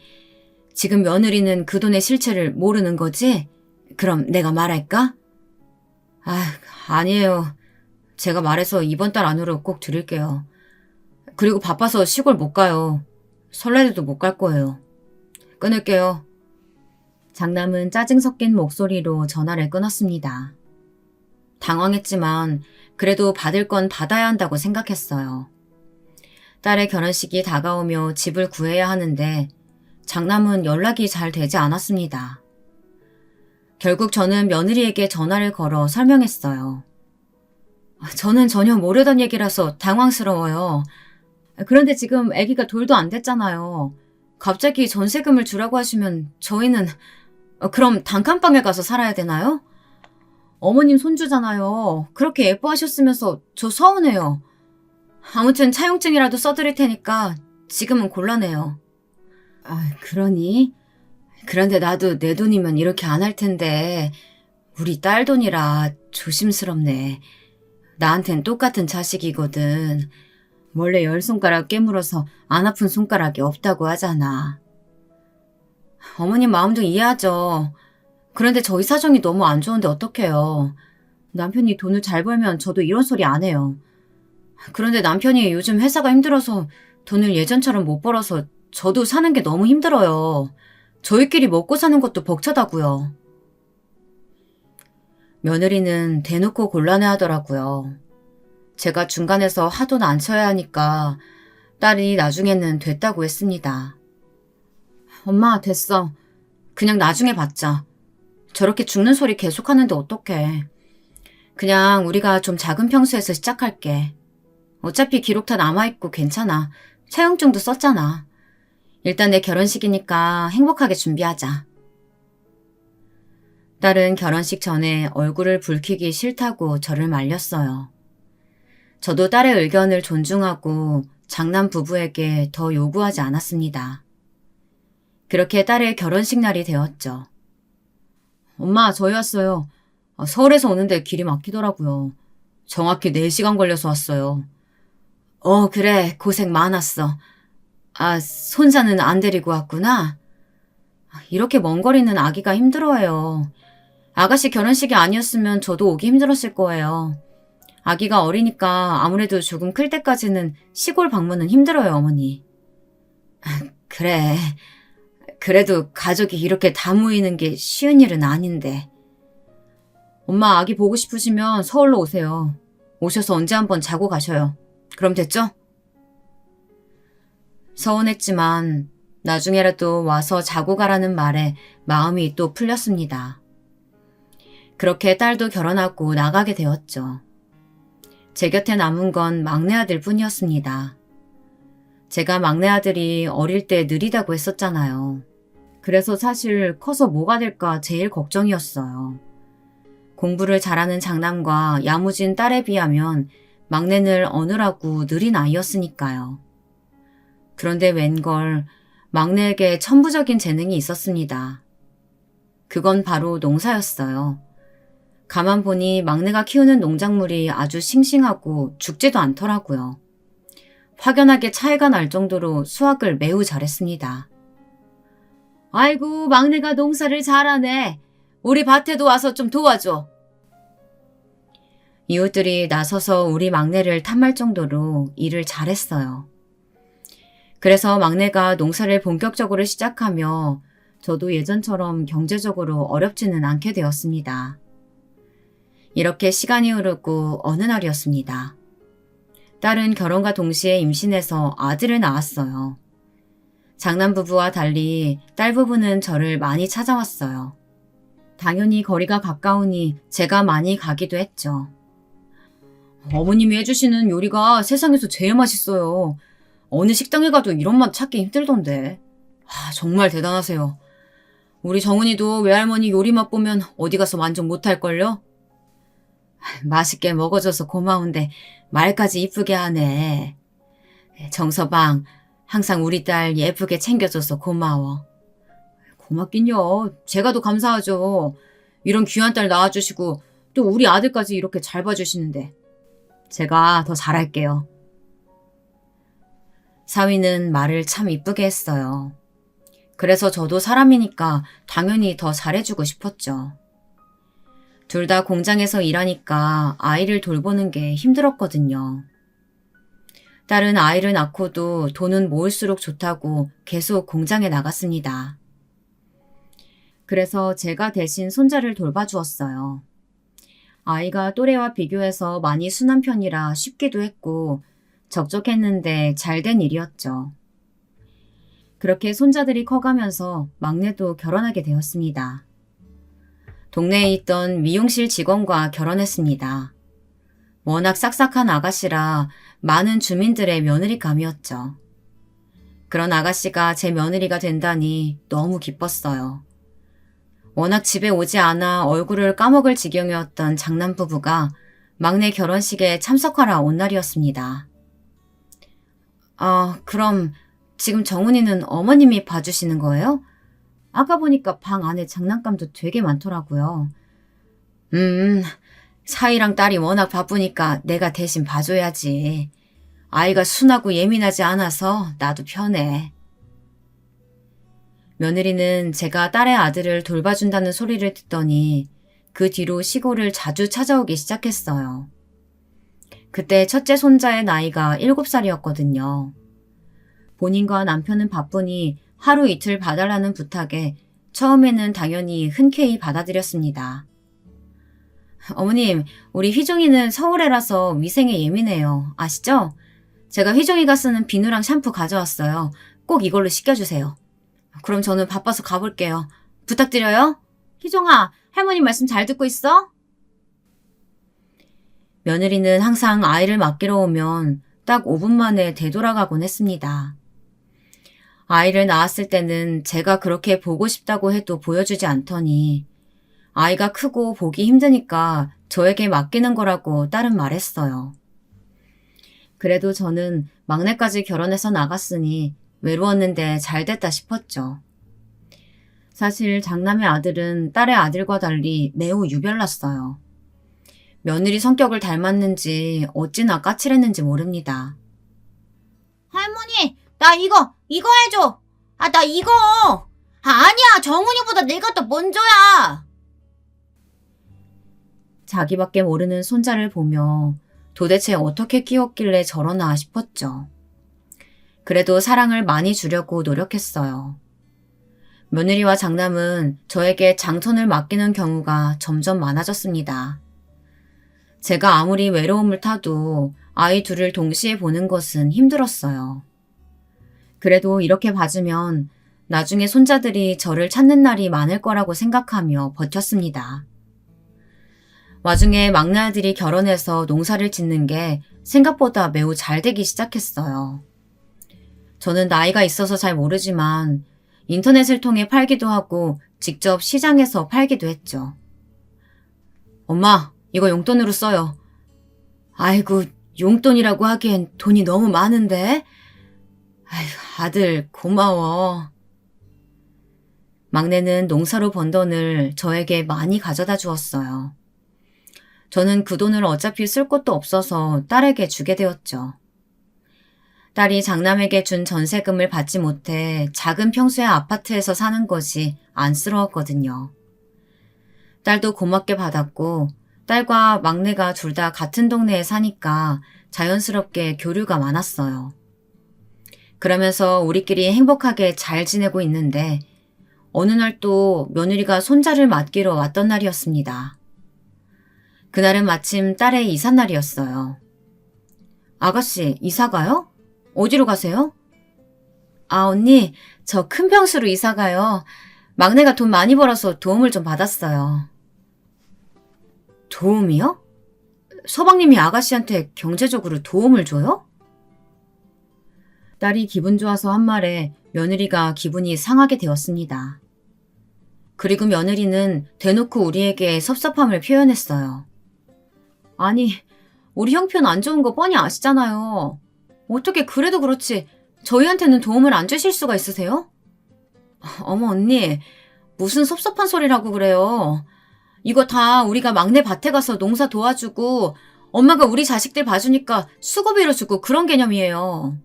지금 며느리는 그 돈의 실체를 모르는 거지? 그럼 내가 말할까? 아니에요. 제가 말해서 이번 달 안으로 꼭 드릴게요. 그리고 바빠서 시골 못 가요. 설날에도 못 갈 거예요. 끊을게요. 장남은 짜증 섞인 목소리로 전화를 끊었습니다. 당황했지만 그래도 받을 건 받아야 한다고 생각했어요. 딸의 결혼식이 다가오며 집을 구해야 하는데 장남은 연락이 잘 되지 않았습니다. 결국 저는 며느리에게 전화를 걸어 설명했어요. 저는 전혀 모르던 얘기라서 당황스러워요. 그런데 지금 아기가 돌도 안 됐잖아요. 갑자기 전세금을 주라고 하시면 저희는... 그럼 단칸방에 가서 살아야 되나요? 어머님 손주잖아요. 그렇게 예뻐하셨으면서 저 서운해요. 아무튼 차용증이라도 써드릴 테니까 지금은 곤란해요. 그러니? 그런데 나도 내 돈이면 이렇게 안 할 텐데 우리 딸 돈이라 조심스럽네. 나한텐 똑같은 자식이거든. 원래 10손가락 깨물어서 안 아픈 손가락이 없다고 하잖아. 어머님 마음도 이해하죠. 그런데 저희 사정이 너무 안 좋은데 어떡해요. 남편이 돈을 잘 벌면 저도 이런 소리 안 해요. 그런데 남편이 요즘 회사가 힘들어서 돈을 예전처럼 못 벌어서 저도 사는 게 너무 힘들어요. 저희끼리 먹고 사는 것도 벅차다고요. 며느리는 대놓고 곤란해하더라고요. 제가 중간에서 하도 난처해 하니까 딸이 나중에는 됐다고 했습니다. 엄마, 됐어. 그냥 나중에 받자. 저렇게 죽는 소리 계속하는데 어떡해. 그냥 우리가 좀 작은 평수에서 시작할게. 어차피 기록 다 남아있고 괜찮아. 차용증도 썼잖아. 일단 내 결혼식이니까 행복하게 준비하자. 딸은 결혼식 전에 얼굴을 붉히기 싫다고 저를 말렸어요. 저도 딸의 의견을 존중하고 장남 부부에게 더 요구하지 않았습니다. 그렇게 딸의 결혼식 날이 되었죠. 엄마, 저희 왔어요. 서울에서 오는데 길이 막히더라고요. 정확히 4시간 걸려서 왔어요. 그래. 고생 많았어. 손자는 안 데리고 왔구나. 이렇게 먼 거리는 아기가 힘들어해요. 아가씨 결혼식이 아니었으면 저도 오기 힘들었을 거예요. 아기가 어리니까 아무래도 조금 클 때까지는 시골 방문은 힘들어요, 어머니. 그래. 그래도 가족이 이렇게 다 모이는 게 쉬운 일은 아닌데. 엄마 아기 보고 싶으시면 서울로 오세요. 오셔서 언제 한번 자고 가셔요. 그럼 됐죠? 서운했지만 나중에라도 와서 자고 가라는 말에 마음이 또 풀렸습니다. 그렇게 딸도 결혼하고 나가게 되었죠. 제 곁에 남은 건 막내 아들 뿐이었습니다. 제가 막내 아들이 어릴 때 느리다고 했었잖아요. 그래서 사실 커서 뭐가 될까 제일 걱정이었어요. 공부를 잘하는 장남과 야무진 딸에 비하면 막내는 어느라고 느린 아이였으니까요. 그런데 웬걸 막내에게 천부적인 재능이 있었습니다. 그건 바로 농사였어요. 가만 보니 막내가 키우는 농작물이 아주 싱싱하고 죽지도 않더라고요. 확연하게 차이가 날 정도로 수확을 매우 잘했습니다. 아이고, 막내가 농사를 잘하네. 우리 밭에도 와서 좀 도와줘. 이웃들이 나서서 우리 막내를 탐할 정도로 일을 잘했어요. 그래서 막내가 농사를 본격적으로 시작하며 저도 예전처럼 경제적으로 어렵지는 않게 되었습니다. 이렇게 시간이 흐르고 어느 날이었습니다. 딸은 결혼과 동시에 임신해서 아들을 낳았어요. 장남 부부와 달리 딸 부부는 저를 많이 찾아왔어요. 당연히 거리가 가까우니 제가 많이 가기도 했죠. 어머님이 해주시는 요리가 세상에서 제일 맛있어요. 어느 식당에 가도 이런 맛 찾기 힘들던데. 정말 대단하세요. 우리 정은이도 외할머니 요리 맛 보면 어디 가서 만족 못할걸요? 맛있게 먹어줘서 고마운데 말까지 이쁘게 하네. 정서방, 항상 우리 딸 예쁘게 챙겨줘서 고마워. 고맙긴요. 제가 더 감사하죠. 이런 귀한 딸 낳아주시고 또 우리 아들까지 이렇게 잘 봐주시는데. 제가 더 잘할게요. 사위는 말을 참 이쁘게 했어요. 그래서 저도 사람이니까 당연히 더 잘해주고 싶었죠. 둘 다 공장에서 일하니까 아이를 돌보는 게 힘들었거든요. 딸은 아이를 낳고도 돈은 모을수록 좋다고 계속 공장에 나갔습니다. 그래서 제가 대신 손자를 돌봐주었어요. 아이가 또래와 비교해서 많이 순한 편이라 쉽기도 했고 적적했는데 잘된 일이었죠. 그렇게 손자들이 커가면서 막내도 결혼하게 되었습니다. 동네에 있던 미용실 직원과 결혼했습니다. 워낙 싹싹한 아가씨라 많은 주민들의 며느리감이었죠. 그런 아가씨가 제 며느리가 된다니 너무 기뻤어요. 워낙 집에 오지 않아 얼굴을 까먹을 지경이었던 장남 부부가 막내 결혼식에 참석하러 온 날이었습니다. 그럼 지금 정훈이는 어머님이 봐주시는 거예요? 아까 보니까 방 안에 장난감도 되게 많더라고요. 사위랑 딸이 워낙 바쁘니까 내가 대신 봐줘야지. 아이가 순하고 예민하지 않아서 나도 편해. 며느리는 제가 딸의 아들을 돌봐준다는 소리를 듣더니 그 뒤로 시골을 자주 찾아오기 시작했어요. 그때 첫째 손자의 나이가 7살이었거든요. 본인과 남편은 바쁘니 하루 이틀 봐달라는 부탁에 처음에는 당연히 흔쾌히 받아들였습니다. 어머님, 우리 휘종이는 서울애라서 위생에 예민해요. 아시죠? 제가 휘종이가 쓰는 비누랑 샴푸 가져왔어요. 꼭 이걸로 씻겨주세요. 그럼 저는 바빠서 가볼게요. 부탁드려요. 휘종아, 할머니 말씀 잘 듣고 있어? 며느리는 항상 아이를 맡기러 오면 딱 5분 만에 되돌아가곤 했습니다. 아이를 낳았을 때는 제가 그렇게 보고 싶다고 해도 보여주지 않더니 아이가 크고 보기 힘드니까 저에게 맡기는 거라고 딸은 말했어요. 그래도 저는 막내까지 결혼해서 나갔으니 외로웠는데 잘됐다 싶었죠. 사실 장남의 아들은 딸의 아들과 달리 매우 유별났어요. 며느리 성격을 닮았는지 어찌나 까칠했는지 모릅니다. 할머니, 나 이거 해줘. 나 이거. 아니야, 정훈이보다 내가 더 먼저야. 자기밖에 모르는 손자를 보며 도대체 어떻게 키웠길래 저러나 싶었죠. 그래도 사랑을 많이 주려고 노력했어요. 며느리와 장남은 저에게 장손을 맡기는 경우가 점점 많아졌습니다. 제가 아무리 외로움을 타도 아이 둘을 동시에 보는 것은 힘들었어요. 그래도 이렇게 봐주면 나중에 손자들이 저를 찾는 날이 많을 거라고 생각하며 버텼습니다. 와중에 막내 아들이 결혼해서 농사를 짓는 게 생각보다 매우 잘 되기 시작했어요. 저는 나이가 있어서 잘 모르지만 인터넷을 통해 팔기도 하고 직접 시장에서 팔기도 했죠. 엄마, 이거 용돈으로 써요. 아이고, 용돈이라고 하기엔 돈이 너무 많은데? 아이고, 아들 고마워. 막내는 농사로 번 돈을 저에게 많이 가져다 주었어요. 저는 그 돈을 어차피 쓸 곳도 없어서 딸에게 주게 되었죠. 딸이 장남에게 준 전세금을 받지 못해 작은 평수의 아파트에서 사는 것이 안쓰러웠거든요. 딸도 고맙게 받았고 딸과 막내가 둘 다 같은 동네에 사니까 자연스럽게 교류가 많았어요. 그러면서 우리끼리 행복하게 잘 지내고 있는데 어느 날 또 며느리가 손자를 맡기러 왔던 날이었습니다. 그날은 마침 딸의 이삿날이었어요. 아가씨, 이사가요? 어디로 가세요? 언니, 저 큰 평수로 이사가요. 막내가 돈 많이 벌어서 도움을 좀 받았어요. 도움이요? 서방님이 아가씨한테 경제적으로 도움을 줘요? 딸이 기분 좋아서 한 말에 며느리가 기분이 상하게 되었습니다. 그리고 며느리는 대놓고 우리에게 섭섭함을 표현했어요. 아니, 우리 형편 안 좋은 거 뻔히 아시잖아요. 어떻게 그래도 그렇지 저희한테는 도움을 안 주실 수가 있으세요? 어머 언니, 무슨 섭섭한 소리라고 그래요. 이거 다 우리가 막내 밭에 가서 농사 도와주고 엄마가 우리 자식들 봐주니까 수고비로 주고 그런 개념이에요.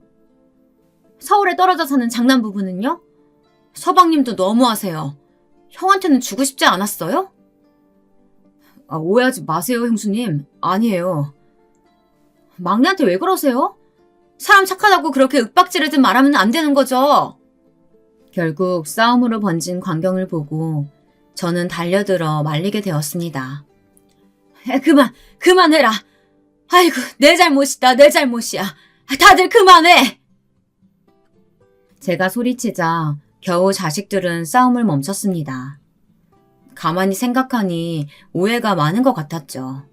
서울에 떨어져 사는 장남 부부는요? 서방님도 너무하세요. 형한테는 주고 싶지 않았어요? 오해하지 마세요, 형수님. 아니에요. 막내한테 왜 그러세요? 사람 착하다고 그렇게 윽박지르듯 말하면 안 되는 거죠. 결국 싸움으로 번진 광경을 보고 저는 달려들어 말리게 되었습니다. 그만해라. 아이고, 내 잘못이다, 내 잘못이야. 다들 그만해! 제가 소리치자 겨우 자식들은 싸움을 멈췄습니다. 가만히 생각하니 오해가 많은 것 같았죠.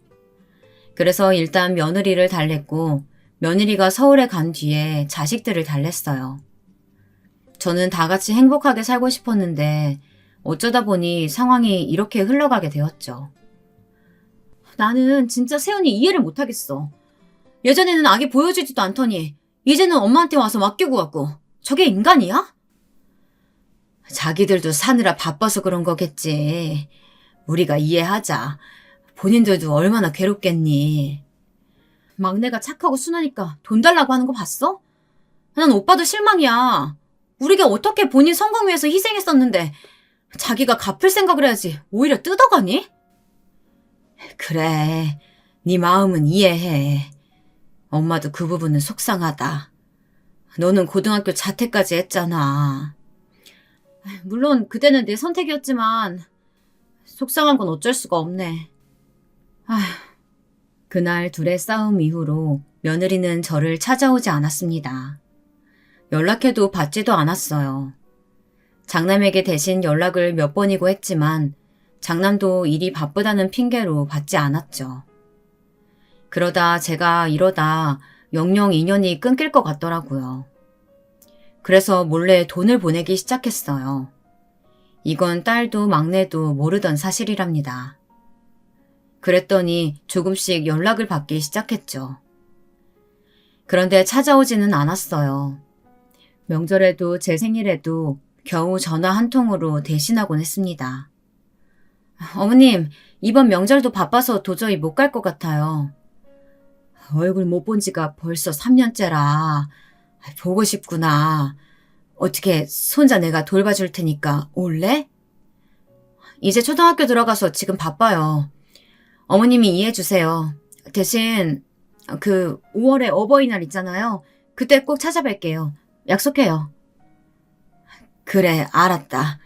그래서 일단 며느리를 달랬고 며느리가 서울에 간 뒤에 자식들을 달랬어요. 저는 다 같이 행복하게 살고 싶었는데 어쩌다 보니 상황이 이렇게 흘러가게 되었죠. 나는 진짜 세연이 이해를 못하겠어. 예전에는 아기 보여주지도 않더니 이제는 엄마한테 와서 맡기고 갔고 저게 인간이야? 자기들도 사느라 바빠서 그런 거겠지. 우리가 이해하자. 본인들도 얼마나 괴롭겠니. 막내가 착하고 순하니까 돈 달라고 하는 거 봤어? 난 오빠도 실망이야. 우리가 어떻게 본인 성공 위해서 희생했었는데 자기가 갚을 생각을 해야지 오히려 뜯어가니? 그래, 네 마음은 이해해. 엄마도 그 부분은 속상하다. 너는 고등학교 자퇴까지 했잖아. 물론 그때는 내 선택이었지만 속상한 건 어쩔 수가 없네. 아휴, 그날 둘의 싸움 이후로 며느리는 저를 찾아오지 않았습니다. 연락해도 받지도 않았어요. 장남에게 대신 연락을 몇 번이고 했지만 장남도 일이 바쁘다는 핑계로 받지 않았죠. 그러다 제가 이러다 영영 인연이 끊길 것 같더라고요. 그래서 몰래 돈을 보내기 시작했어요. 이건 딸도 막내도 모르던 사실이랍니다. 그랬더니 조금씩 연락을 받기 시작했죠. 그런데 찾아오지는 않았어요. 명절에도 제 생일에도 겨우 전화 한 통으로 대신하곤 했습니다. 어머님, 이번 명절도 바빠서 도저히 못 갈 것 같아요. 얼굴 못 본 지가 벌써 3년째라. 보고 싶구나. 어떻게 손자 내가 돌봐줄 테니까 올래? 이제 초등학교 들어가서 지금 바빠요. 어머님이 이해해 주세요. 대신 5월에 어버이날 있잖아요. 그때 꼭 찾아뵐게요. 약속해요. 그래, 알았다.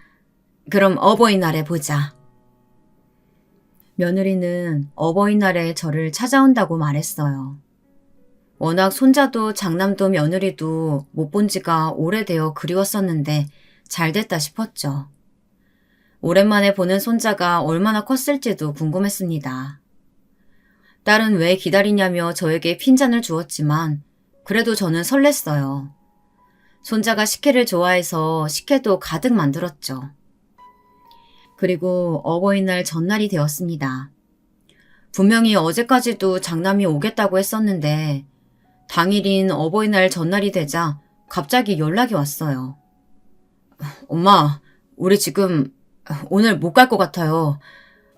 그럼 어버이날에 보자. 며느리는 어버이날에 저를 찾아온다고 말했어요. 워낙 손자도 장남도 며느리도 못 본 지가 오래되어 그리웠었는데 잘 됐다 싶었죠. 오랜만에 보는 손자가 얼마나 컸을지도 궁금했습니다. 딸은 왜 기다리냐며 저에게 핀잔을 주었지만 그래도 저는 설렜어요. 손자가 식혜를 좋아해서 식혜도 가득 만들었죠. 그리고 어버이날 전날이 되었습니다. 분명히 어제까지도 장남이 오겠다고 했었는데 당일인 어버이날 전날이 되자 갑자기 연락이 왔어요. 엄마, 우리 지금 오늘 못 갈 것 같아요.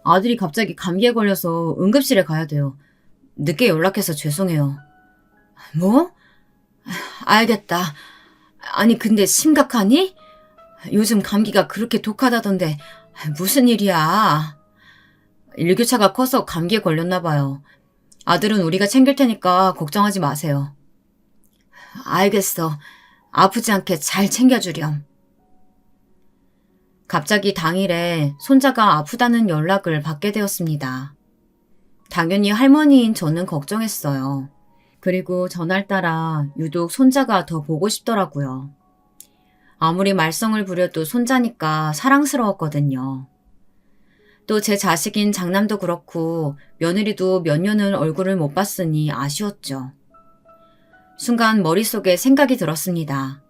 아들이 갑자기 감기에 걸려서 응급실에 가야 돼요. 늦게 연락해서 죄송해요. 뭐? 알겠다. 아니 근데 심각하니? 요즘 감기가 그렇게 독하다던데 무슨 일이야? 일교차가 커서 감기에 걸렸나 봐요. 아들은 우리가 챙길 테니까 걱정하지 마세요. 알겠어. 아프지 않게 잘 챙겨주렴. 갑자기 당일에 손자가 아프다는 연락을 받게 되었습니다. 당연히 할머니인 저는 걱정했어요. 그리고 전날따라 유독 손자가 더 보고 싶더라고요. 아무리 말썽을 부려도 손자니까 사랑스러웠거든요. 또 제 자식인 장남도 그렇고 며느리도 몇 년을 얼굴을 못 봤으니 아쉬웠죠. 순간 머릿속에 생각이 들었습니다.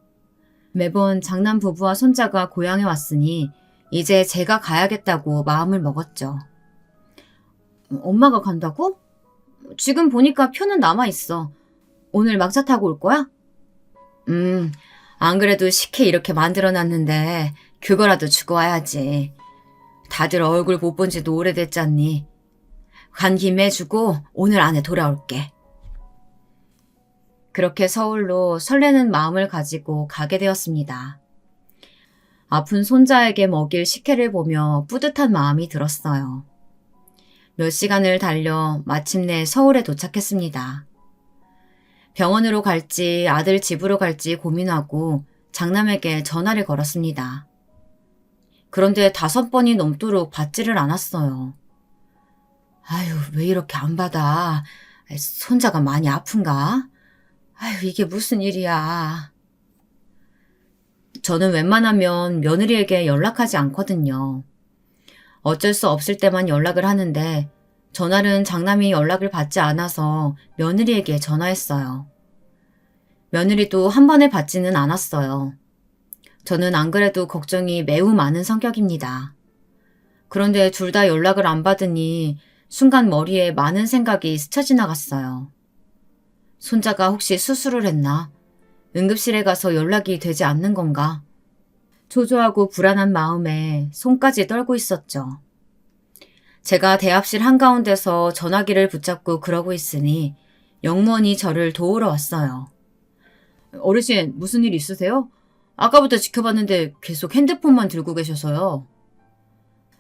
매번 장남 부부와 손자가 고향에 왔으니 이제 제가 가야겠다고 마음을 먹었죠. 엄마가 간다고? 지금 보니까 표는 남아있어. 오늘 막차 타고 올 거야? 안 그래도 식혜 이렇게 만들어놨는데 그거라도 주고 와야지. 다들 얼굴 못 본 지도 오래됐잖니. 간 김에 주고 오늘 안에 돌아올게. 그렇게 서울로 설레는 마음을 가지고 가게 되었습니다. 아픈 손자에게 먹일 식혜를 보며 뿌듯한 마음이 들었어요. 몇 시간을 달려 마침내 서울에 도착했습니다. 병원으로 갈지 아들 집으로 갈지 고민하고 장남에게 전화를 걸었습니다. 그런데 5번이 넘도록 받지를 않았어요. 아유, 왜 이렇게 안 받아? 손자가 많이 아픈가? 아유, 이게 무슨 일이야. 저는 웬만하면 며느리에게 연락하지 않거든요. 어쩔 수 없을 때만 연락을 하는데 전날은 장남이 연락을 받지 않아서 며느리에게 전화했어요. 며느리도 한 번에 받지는 않았어요. 저는 안 그래도 걱정이 매우 많은 성격입니다. 그런데 둘 다 연락을 안 받으니 순간 머리에 많은 생각이 스쳐 지나갔어요. 손자가 혹시 수술을 했나? 응급실에 가서 연락이 되지 않는 건가? 초조하고 불안한 마음에 손까지 떨고 있었죠. 제가 대합실 한가운데서 전화기를 붙잡고 그러고 있으니 영무원이 저를 도우러 왔어요. 어르신, 무슨 일 있으세요? 아까부터 지켜봤는데 계속 핸드폰만 들고 계셔서요.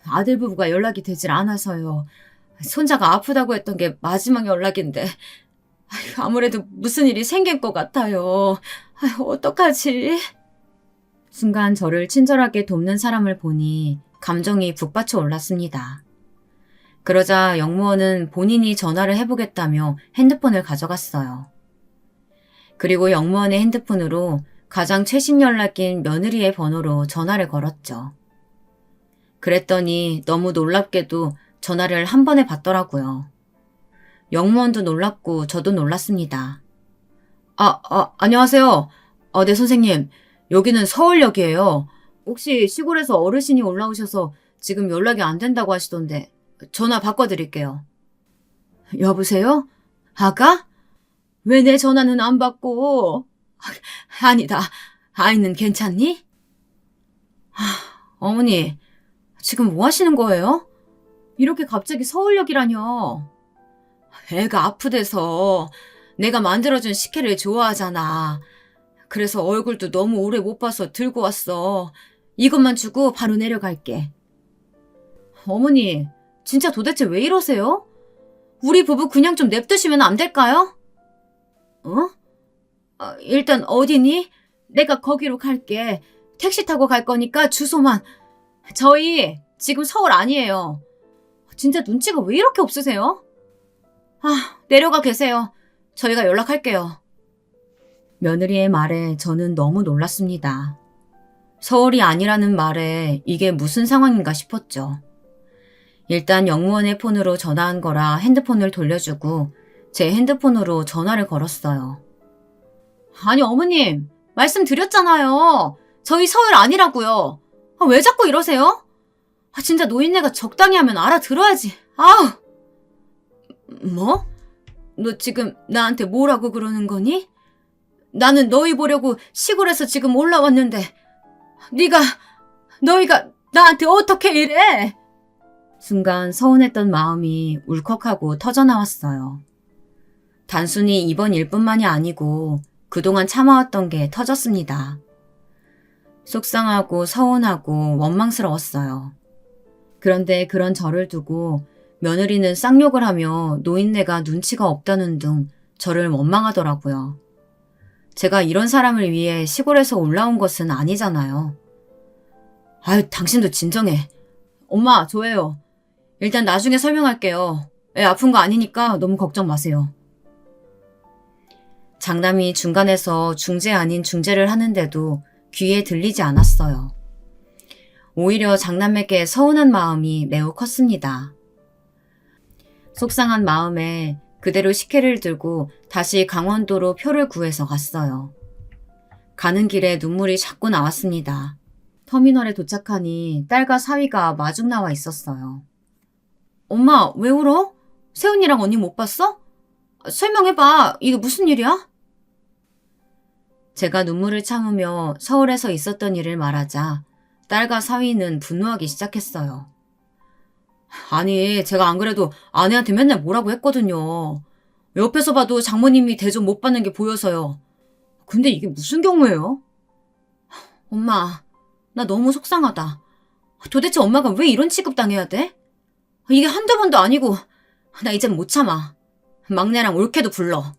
아들 부부가 연락이 되질 않아서요. 손자가 아프다고 했던 게 마지막 연락인데 아무래도 무슨 일이 생긴 것 같아요. 어떡하지? 순간 저를 친절하게 돕는 사람을 보니 감정이 북받쳐 올랐습니다. 그러자 영무원은 본인이 전화를 해보겠다며 핸드폰을 가져갔어요. 그리고 영무원의 핸드폰으로 가장 최신 연락인 며느리의 번호로 전화를 걸었죠. 그랬더니 너무 놀랍게도 전화를 한 번에 받더라고요. 영무원도 놀랐고 저도 놀랐습니다. 안녕하세요. 네, 선생님. 여기는 서울역이에요. 혹시 시골에서 어르신이 올라오셔서 지금 연락이 안 된다고 하시던데 전화 바꿔드릴게요. 여보세요? 아가? 왜 내 전화는 안 받고? 아니다. 아이는 괜찮니? 어머니, 지금 뭐 하시는 거예요? 이렇게 갑자기 서울역이라뇨. 애가 아프대서 내가 만들어준 식혜를 좋아하잖아. 그래서 얼굴도 너무 오래 못 봐서 들고 왔어. 이것만 주고 바로 내려갈게. 어머니, 진짜 도대체 왜 이러세요? 우리 부부 그냥 좀 냅두시면 안 될까요? 일단 어디니? 내가 거기로 갈게. 택시 타고 갈 거니까 주소만. 저희 지금 서울 아니에요. 진짜 눈치가 왜 이렇게 없으세요? 내려가 계세요. 저희가 연락할게요. 며느리의 말에 저는 너무 놀랐습니다. 서울이 아니라는 말에 이게 무슨 상황인가 싶었죠. 일단 영무원의 폰으로 전화한 거라 핸드폰을 돌려주고 제 핸드폰으로 전화를 걸었어요. 아니 어머님, 말씀드렸잖아요. 저희 서울 아니라고요. 왜 자꾸 이러세요? 진짜 노인네가 적당히 하면 알아들어야지. 뭐? 너 지금 나한테 뭐라고 그러는 거니? 나는 너희 보려고 시골에서 지금 올라왔는데 너희가 나한테 어떻게 이래? 순간 서운했던 마음이 울컥하고 터져나왔어요. 단순히 이번 일뿐만이 아니고 그동안 참아왔던 게 터졌습니다. 속상하고 서운하고 원망스러웠어요. 그런데 그런 저를 두고 며느리는 쌍욕을 하며 노인네가 눈치가 없다는 등 저를 원망하더라고요. 제가 이런 사람을 위해 시골에서 올라온 것은 아니잖아요. 당신도 진정해. 엄마, 저예요. 일단 나중에 설명할게요. 애 아픈 거 아니니까 너무 걱정 마세요. 장남이 중간에서 중재 아닌 중재를 하는데도 귀에 들리지 않았어요. 오히려 장남에게 서운한 마음이 매우 컸습니다. 속상한 마음에 그대로 식혜를 들고 다시 강원도로 표를 구해서 갔어요. 가는 길에 눈물이 자꾸 나왔습니다. 터미널에 도착하니 딸과 사위가 마중 나와 있었어요. 엄마, 왜 울어? 세훈이랑 언니 못 봤어? 설명해봐. 이게 무슨 일이야? 제가 눈물을 참으며 서울에서 있었던 일을 말하자 딸과 사위는 분노하기 시작했어요. 아니, 제가 안 그래도 아내한테 맨날 뭐라고 했거든요. 옆에서 봐도 장모님이 대접 못 받는 게 보여서요. 근데 이게 무슨 경우예요? 엄마, 나 너무 속상하다. 도대체 엄마가 왜 이런 취급당해야 돼? 이게 한두 번도 아니고 나 이젠 못 참아. 막내랑 올케도 불러.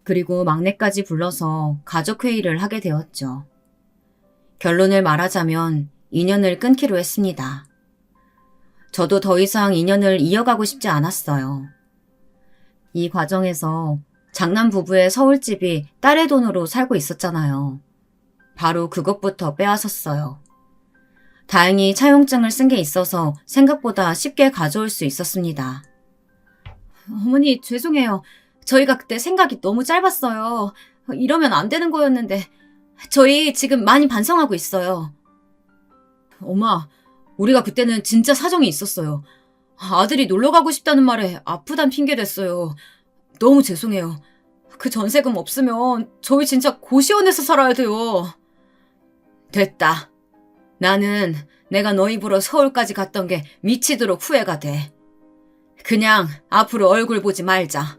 그리고 막내까지 불러서 가족회의를 하게 되었죠. 결론을 말하자면 인연을 끊기로 했습니다. 저도 더 이상 인연을 이어가고 싶지 않았어요. 이 과정에서 장남 부부의 서울집이 딸의 돈으로 살고 있었잖아요. 바로 그것부터 빼앗았어요. 다행히 차용증을 쓴 게 있어서 생각보다 쉽게 가져올 수 있었습니다. 어머니, 죄송해요. 저희가 그때 생각이 너무 짧았어요. 이러면 안 되는 거였는데 저희 지금 많이 반성하고 있어요. 엄마, 우리가 그때는 진짜 사정이 있었어요. 아들이 놀러 가고 싶다는 말에 아프단 핑계 댔어요. 너무 죄송해요. 그 전세금 없으면 저희 진짜 고시원에서 살아야 돼요. 됐다. 나는 내가 너 입으로 서울까지 갔던 게 미치도록 후회가 돼. 그냥 앞으로 얼굴 보지 말자.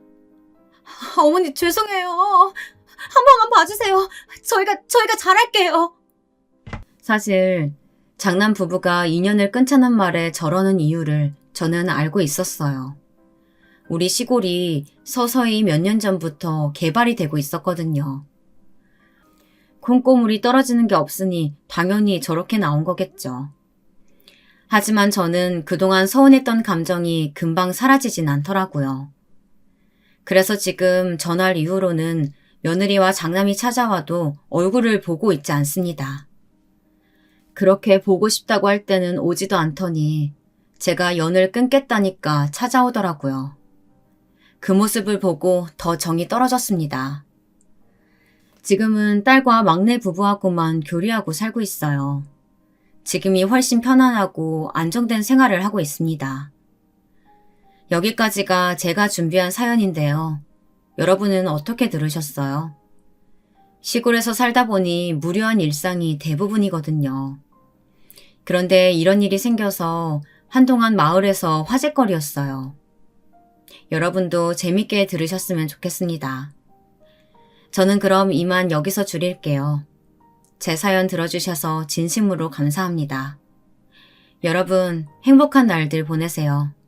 어머니 죄송해요. 한 번만 봐주세요. 저희가 잘할게요. 사실 장남 부부가 인연을 끊자는 말에 저러는 이유를 저는 알고 있었어요. 우리 시골이 서서히 몇 년 전부터 개발이 되고 있었거든요. 콩고물이 떨어지는 게 없으니 당연히 저렇게 나온 거겠죠. 하지만 저는 그동안 서운했던 감정이 금방 사라지진 않더라고요. 그래서 지금 전화를 이후로는 며느리와 장남이 찾아와도 얼굴을 보고 있지 않습니다. 그렇게 보고 싶다고 할 때는 오지도 않더니 제가 연을 끊겠다니까 찾아오더라고요. 그 모습을 보고 더 정이 떨어졌습니다. 지금은 딸과 막내 부부하고만 교류하고 살고 있어요. 지금이 훨씬 편안하고 안정된 생활을 하고 있습니다. 여기까지가 제가 준비한 사연인데요. 여러분은 어떻게 들으셨어요? 시골에서 살다 보니 무료한 일상이 대부분이거든요. 그런데 이런 일이 생겨서 한동안 마을에서 화제거리였어요. 여러분도 재밌게 들으셨으면 좋겠습니다. 저는 그럼 이만 여기서 줄일게요. 제 사연 들어주셔서 진심으로 감사합니다. 여러분, 행복한 날들 보내세요.